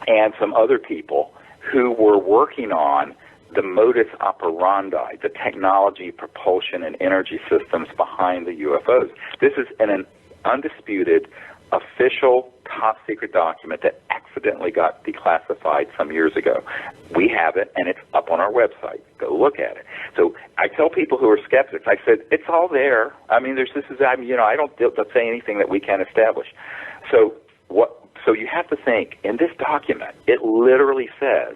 and some other people who were working on the modus operandi, the technology, propulsion, and energy systems behind the UFOs. This is an undisputed, official, top-secret document that accidentally got declassified some years ago. We have it, and it's up on our website. Go look at it. So I tell people who are skeptics, I said, it's all there. I mean, I don't say anything that we can't establish. So you have to think, in this document, it literally says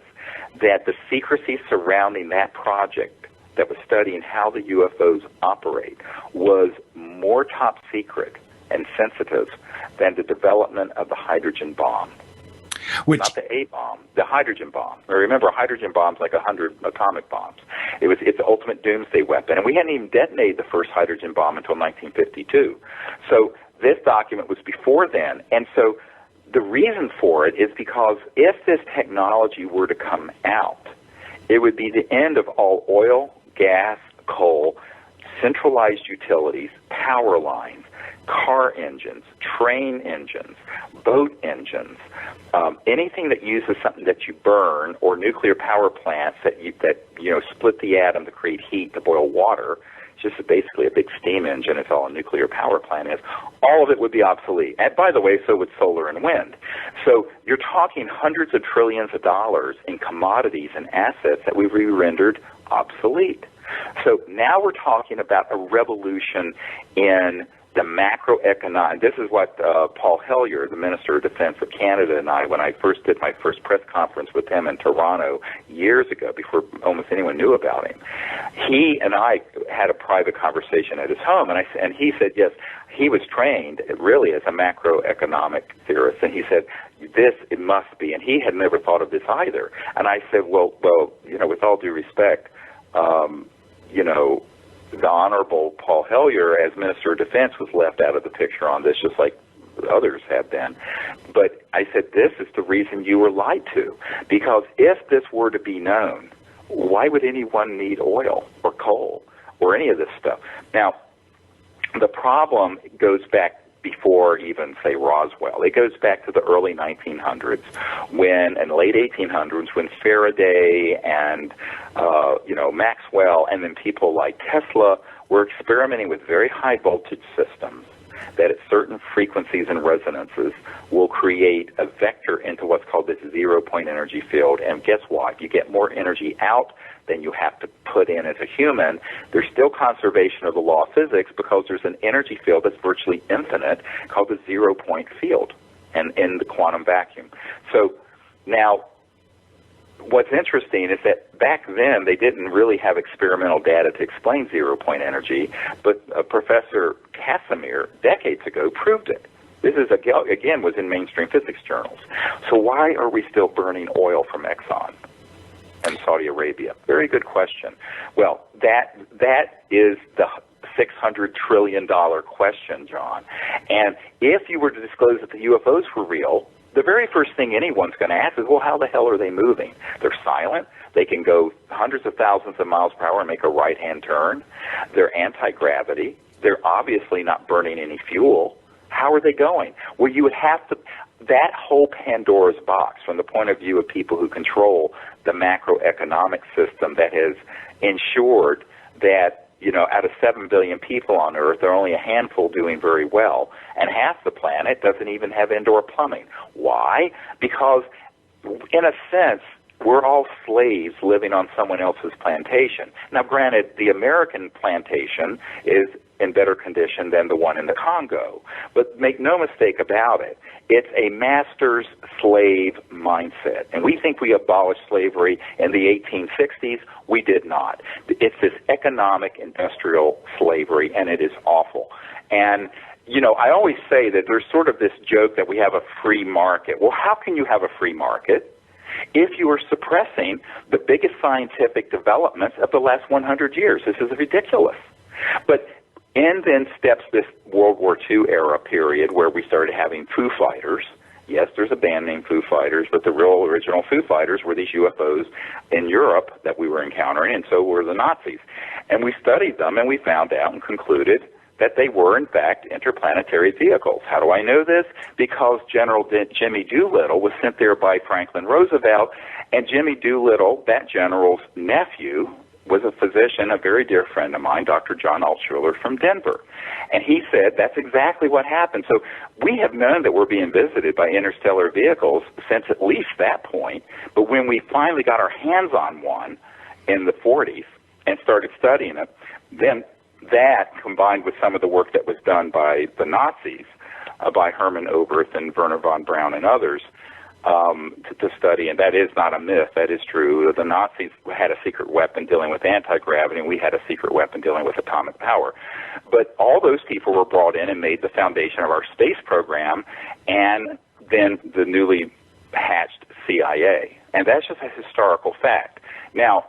that the secrecy surrounding that project that was studying how the UFOs operate was more top secret and sensitive than the development of the hydrogen bomb. Not the A-bomb, the hydrogen bomb. Remember, a hydrogen bomb's like 100 atomic bombs. It's the ultimate doomsday weapon. And we hadn't even detonated the first hydrogen bomb until 1952. So this document was before then. And so the reason for it is because if this technology were to come out, it would be the end of all oil, gas, coal, centralized utilities, power lines, car engines, train engines, boat engines, anything that uses something that you burn, or nuclear power plants that split the atom to create heat to boil water. It's just basically a big steam engine. It's all a nuclear power plant is. All of it would be obsolete. And by the way, so would solar and wind. So you're talking hundreds of trillions of dollars in commodities and assets that we've rendered obsolete. So now we're talking about a revolution in the macroeconomic. This is what Paul Hellyer, the Minister of Defense of Canada, and I, when I first did my first press conference with him in Toronto years ago, before almost anyone knew about him, he and I had a private conversation at his home, and he said, yes, he was trained really as a macroeconomic theorist, and he said, it must be, and he had never thought of this either. And I said, well, with all due respect, the Honorable Paul Hellyer, as Minister of Defense, was left out of the picture on this, just like others have been. But I said, this is the reason you were lied to. Because if this were to be known, why would anyone need oil or coal or any of this stuff? Now, the problem goes back before even, say, Roswell. It goes back to the early 1900s, and late 1800s, when Faraday and Maxwell, and then people like Tesla were experimenting with very high voltage systems that at certain frequencies and resonances will create a vector into what's called this zero-point energy field. And guess what? You get more energy out than you have to put in as a human. There's still conservation of the law of physics because there's an energy field that's virtually infinite called the zero-point field and in the quantum vacuum. So now, what's interesting is that back then they didn't really have experimental data to explain zero-point energy, but Professor Casimir decades ago proved it. This is, again, was in mainstream physics journals. So why are we still burning oil from Exxon and Saudi Arabia? Very good question. Well, that is the $600 trillion question, John. And if you were to disclose that the UFOs were real, the very first thing anyone's going to ask is, well, how the hell are they moving? They're silent. They can go hundreds of thousands of miles per hour and make a right-hand turn. They're anti-gravity. They're obviously not burning any fuel. How are they going? Well, you would have to, that whole Pandora's box, from the point of view of people who control the macroeconomic system that has ensured that, out of 7 billion people on Earth, there are only a handful doing very well, and half the planet doesn't even have indoor plumbing. Why? Because, in a sense, we're all slaves living on someone else's plantation. Now, granted, the American plantation is in better condition than the one in the Congo, but make no mistake about it, it's a master's slave mindset. And we think we abolished slavery in the 1860s. We did not. It's this economic industrial slavery, and it is awful. And I always say that there's sort of this joke that we have a free market. Well, how can you have a free market if you are suppressing the biggest scientific developments of the last 100 years? This is ridiculous. But in then steps this World War II era period where we started having Foo Fighters. Yes, there's a band named Foo Fighters, but the real original Foo Fighters were these UFOs in Europe that we were encountering, and so were the Nazis. And we studied them, and we found out and concluded that they were, in fact, interplanetary vehicles. How do I know this? Because General Jimmy Doolittle was sent there by Franklin Roosevelt, and Jimmy Doolittle, that general's nephew, was a physician, a very dear friend of mine, Dr. John Altshuler from Denver. And he said that's exactly what happened. So we have known that we're being visited by interstellar vehicles since at least that point. But when we finally got our hands on one in the 40s and started studying it, then that, combined with some of the work that was done by the Nazis, by Hermann Oberth and Werner von Braun and others, to study, and that is not a myth, that is true. The Nazis had a secret weapon dealing with anti-gravity, and we had a secret weapon dealing with atomic power. But all those people were brought in and made the foundation of our space program, and then the newly hatched CIA. And that's just a historical fact. Now,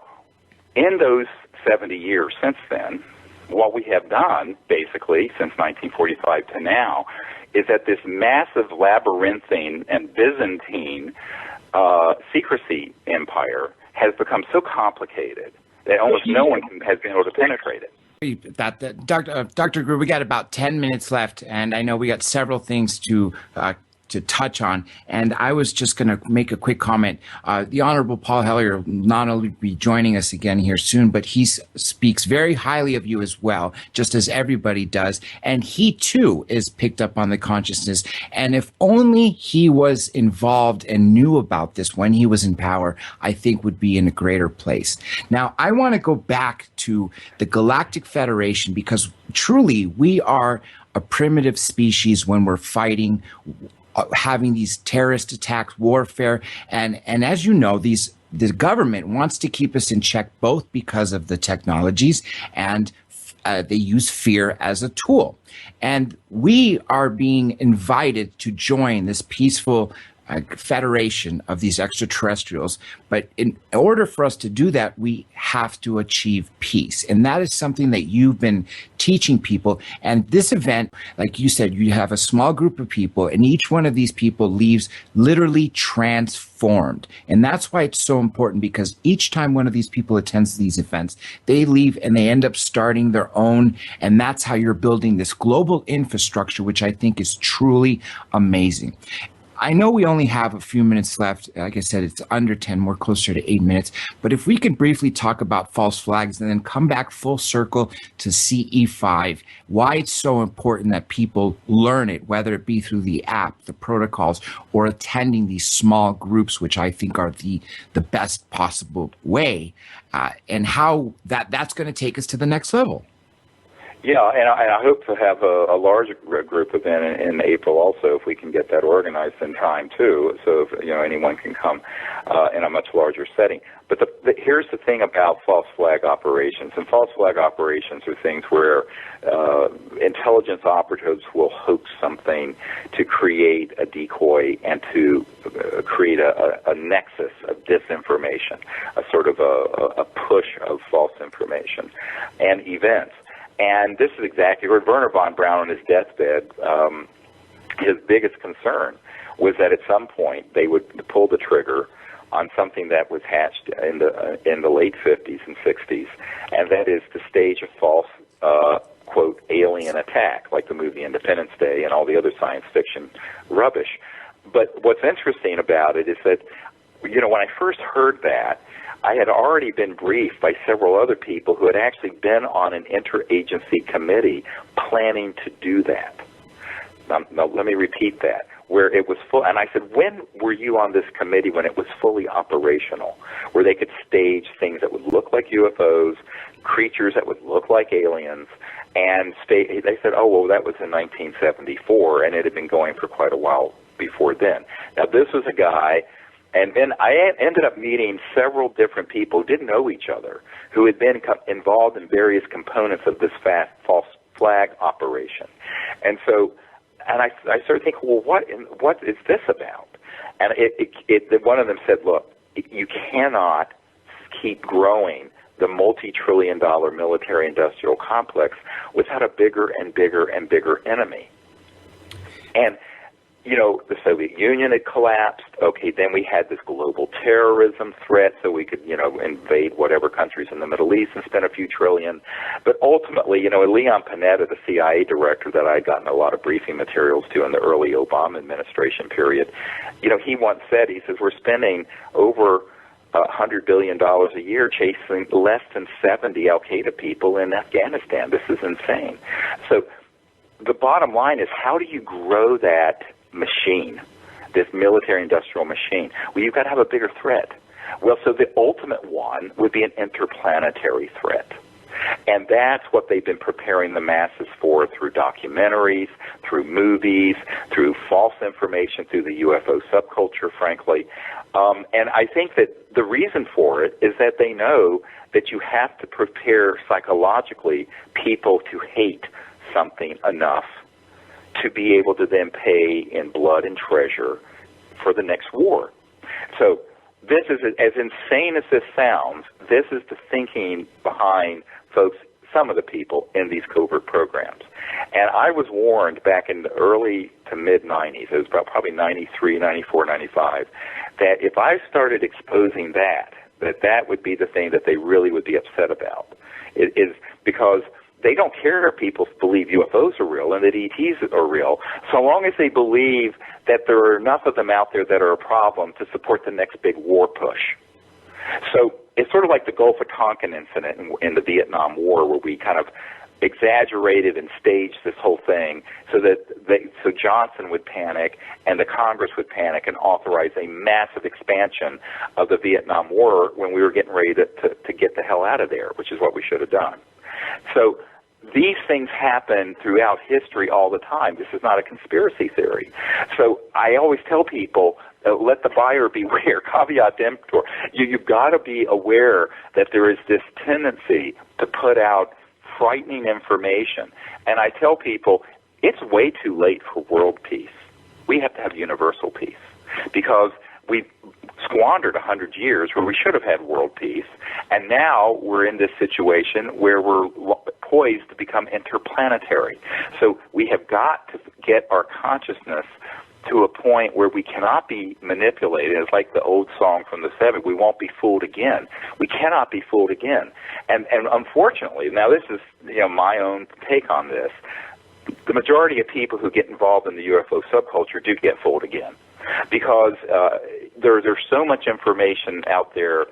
in those 70 years since then, what we have done, basically, since 1945 to now, is that this massive labyrinthine and Byzantine secrecy empire has become so complicated that almost no one has been able to penetrate it. Dr. Greer, we got about 10 minutes left, and I know we got several things to touch on, and I was just going to make a quick comment. The Honorable Paul Hellyer will not only be joining us again here soon, but he speaks very highly of you as well, just as everybody does, and he too is picked up on the consciousness. And if only he was involved and knew about this when he was in power, I think would be in a greater place. Now, I want to go back to the Galactic Federation, because truly we are a primitive species when we're fighting, having these terrorist attacks, warfare, and as you know, the government wants to keep us in check, both because of the technologies and they use fear as a tool. And we are being invited to join this peaceful federation of these extraterrestrials. But in order for us to do that, we have to achieve peace. And that is something that you've been teaching people. And this event, like you said, you have a small group of people, and each one of these people leaves literally transformed. And that's why it's so important, because each time one of these people attends these events, they leave and they end up starting their own. And that's how you're building this global infrastructure, which I think is truly amazing. I know we only have a few minutes left. Like I said, it's under 10, more closer to 8 minutes. But if we could briefly talk about false flags and then come back full circle to CE5, why it's so important that people learn it, whether it be through the app, the protocols, or attending these small groups, which I think are the best possible way, and how that's going to take us to the next level. Yeah, and I hope to have a larger group event in April also, if we can get that organized in time too, so if, anyone can come in a much larger setting. But here's the thing about false flag operations. And false flag operations are things where intelligence operatives will hoax something to create a decoy and to create a nexus of disinformation, a sort of a push of false information and events. And this is exactly where Werner von Braun on his deathbed, his biggest concern was that at some point they would pull the trigger on something that was hatched in the late 50s and 60s, and that is to stage a false, quote, alien attack, like the movie Independence Day and all the other science fiction rubbish. But what's interesting about it is that, when I first heard that, I had already been briefed by several other people who had actually been on an interagency committee planning to do that. Now, let me repeat that, where it was full. And I said, when were you on this committee when it was fully operational, where they could stage things that would look like UFOs, creatures that would look like aliens, and they said, oh, well, that was in 1974, and it had been going for quite a while before then. Now, this was a guy. And then I ended up meeting several different people who didn't know each other, who had been involved in various components of this false flag operation. And so, I started thinking, well, what is this about? And one of them said, look, you cannot keep growing the multi-trillion-dollar military-industrial complex without a bigger and bigger and bigger enemy. And the Soviet Union had collapsed. Okay, then we had this global terrorism threat, so we could, invade whatever countries in the Middle East and spend a few trillion. But ultimately, Leon Panetta, the CIA director that I had gotten a lot of briefing materials to in the early Obama administration period, he once said, he says, we're spending over $100 billion a year chasing less than 70 Al-Qaeda people in Afghanistan. This is insane. So the bottom line is, how do you grow that machine, this military-industrial machine? Well, you've got to have a bigger threat. Well, so the ultimate one would be an interplanetary threat. And that's what they've been preparing the masses for through documentaries, through movies, through false information, through the UFO subculture, frankly. And I think that the reason for it is that they know that you have to prepare psychologically people to hate something enough to be able to then pay in blood and treasure for the next war. So this is, as insane as this sounds, this is the thinking behind folks, some of the people in these covert programs. And I was warned back in the early to mid-'90s, it was about probably 93, 94, 95, that if I started exposing that would be the thing that they really would be upset about. It is because they don't care if people believe UFOs are real and that ETs are real, so long as they believe that there are enough of them out there that are a problem to support the next big war push. So it's sort of like the Gulf of Tonkin incident in the Vietnam War, where we kind of exaggerated and staged this whole thing so Johnson would panic and the Congress would panic and authorize a massive expansion of the Vietnam War when we were getting ready to get the hell out of there, which is what we should have done. So these things happen throughout history all the time. This is not a conspiracy theory. So I always tell people, let the buyer beware, caveat emptor. You've got to be aware that there is this tendency to put out frightening information. And I tell people, it's way too late for world peace. We have to have universal peace, because we've squandered 100 years where we should have had world peace, and now we're in this situation where we're poised to become interplanetary. So we have got to get our consciousness to a point where we cannot be manipulated. It's like the old song from the 70s, we won't be fooled again. We cannot be fooled again. And unfortunately, now this is my own take on this, the majority of people who get involved in the UFO subculture do get fooled again, because there's so much information out there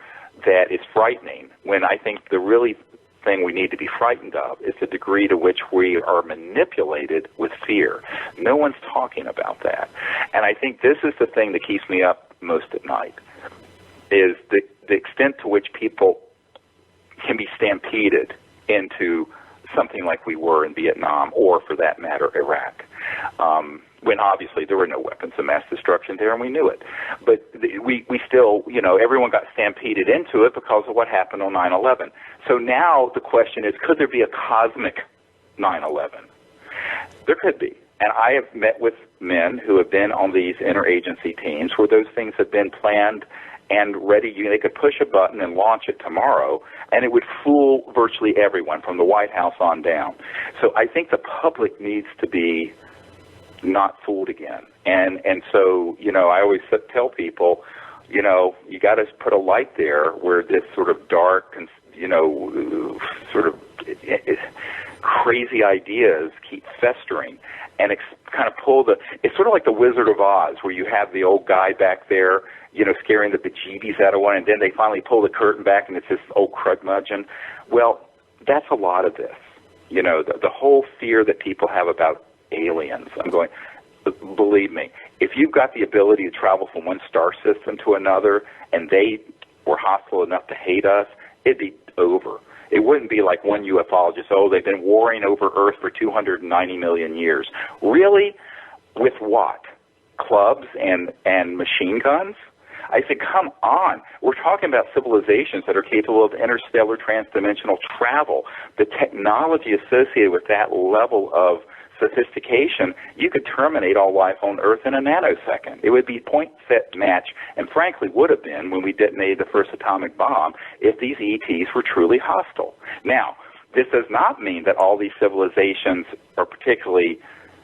that is frightening, when I think the really thing we need to be frightened of is the degree to which we are manipulated with fear. No one's talking about that. And I think this is the thing that keeps me up most at night, is the extent to which people can be stampeded into something like we were in Vietnam, or for that matter, Iraq. When obviously there were no weapons of mass destruction there, and we knew it. But we still, everyone got stampeded into it because of what happened on 9/11. So now the question is, could there be a cosmic 9/11? There could be. And I have met with men who have been on these interagency teams where those things have been planned and ready. They could push a button and launch it tomorrow, and it would fool virtually everyone from the White House on down. So I think the public needs to be not fooled again. And so, I always tell people, you got to put a light there where this sort of dark, sort of crazy ideas keep festering and kind of it's sort of like the Wizard of Oz, where you have the old guy back there, scaring the bejeebies out of one, and then they finally pull the curtain back and it's this old crudmudgeon. Well, that's a lot of this. The whole fear that people have about aliens. Believe me, if you've got the ability to travel from one star system to another and they were hostile enough to hate us, it'd be over. It wouldn't be like one ufologist, they've been warring over Earth for 290 million years. Really? With what? Clubs and machine guns? I said, come on. We're talking about civilizations that are capable of interstellar transdimensional travel. The technology associated with that level of sophistication, you could terminate all life on Earth in a nanosecond. It would be point, set, match, and frankly would have been when we detonated the first atomic bomb if these ETs were truly hostile. Now, this does not mean that all these civilizations are particularly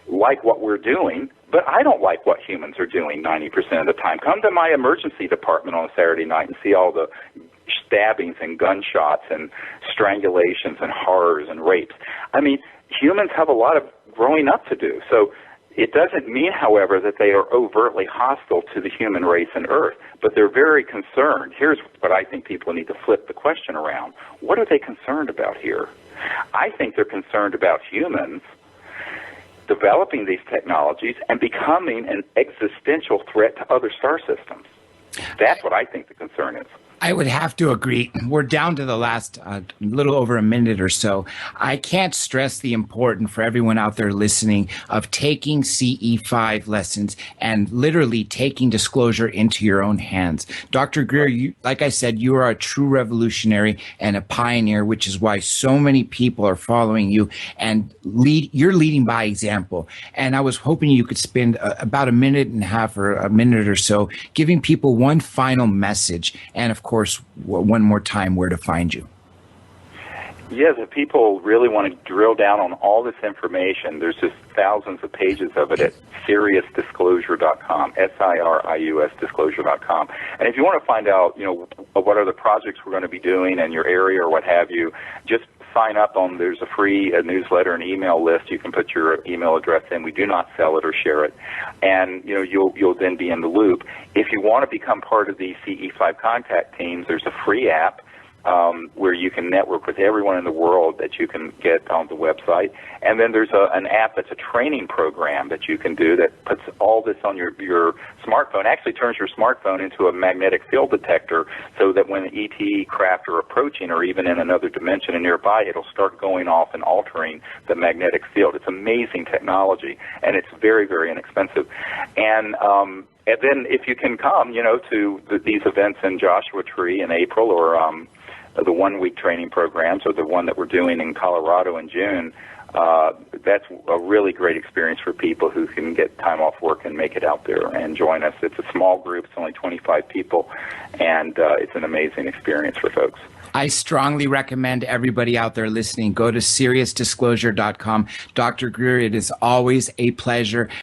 like what we're doing, but I don't like what humans are doing 90% of the time. Come to my emergency department on a Saturday night and see all the stabbings and gunshots and strangulations and horrors and rapes. I mean, humans have a lot of growing up to do. So it doesn't mean, however, that they are overtly hostile to the human race and Earth, but they're very concerned. Here's what I think people need to flip the question around. What are they concerned about here? I think they're concerned about humans developing these technologies and becoming an existential threat to other star systems. That's what I think the concern is. I would have to agree. We're down to the last little over a minute or so. I can't stress the importance for everyone out there listening of taking CE5 lessons and literally taking disclosure into your own hands. Dr. Greer, like I said, you are a true revolutionary and a pioneer, which is why so many people are following you, and you're leading by example. And I was hoping you could spend about a minute and a half or a minute or so giving people one final message, and of course, one more time, where to find you. Yes, if people really want to drill down on all this information, there's just thousands of pages of it at SiriusDisclosure.com, SIRIUS Disclosure.com. And if you want to find out, what are the projects we're going to be doing in your area or what have you, just sign up on, there's a free newsletter and email list. You can put your email address in. We do not sell it or share it. And, you'll then be in the loop. If you want to become part of the CE5 contact teams, there's a free app where you can network with everyone in the world that you can get on the website. And then there's an app that's a training program that you can do that puts all this on your smartphone, actually turns your smartphone into a magnetic field detector so that when ET craft are approaching or even in another dimension and nearby, it'll start going off and altering the magnetic field. It's amazing technology, and it's very, very inexpensive. And then if you can come, to these events in Joshua Tree in April or the one-week training programs or the one that we're doing in Colorado in June, that's a really great experience for people who can get time off work and make it out there and join us. It's a small group. It's only 25 people, and it's an amazing experience for folks. I strongly recommend everybody out there listening, go to SiriusDisclosure.com. Dr. Greer, it is always a pleasure.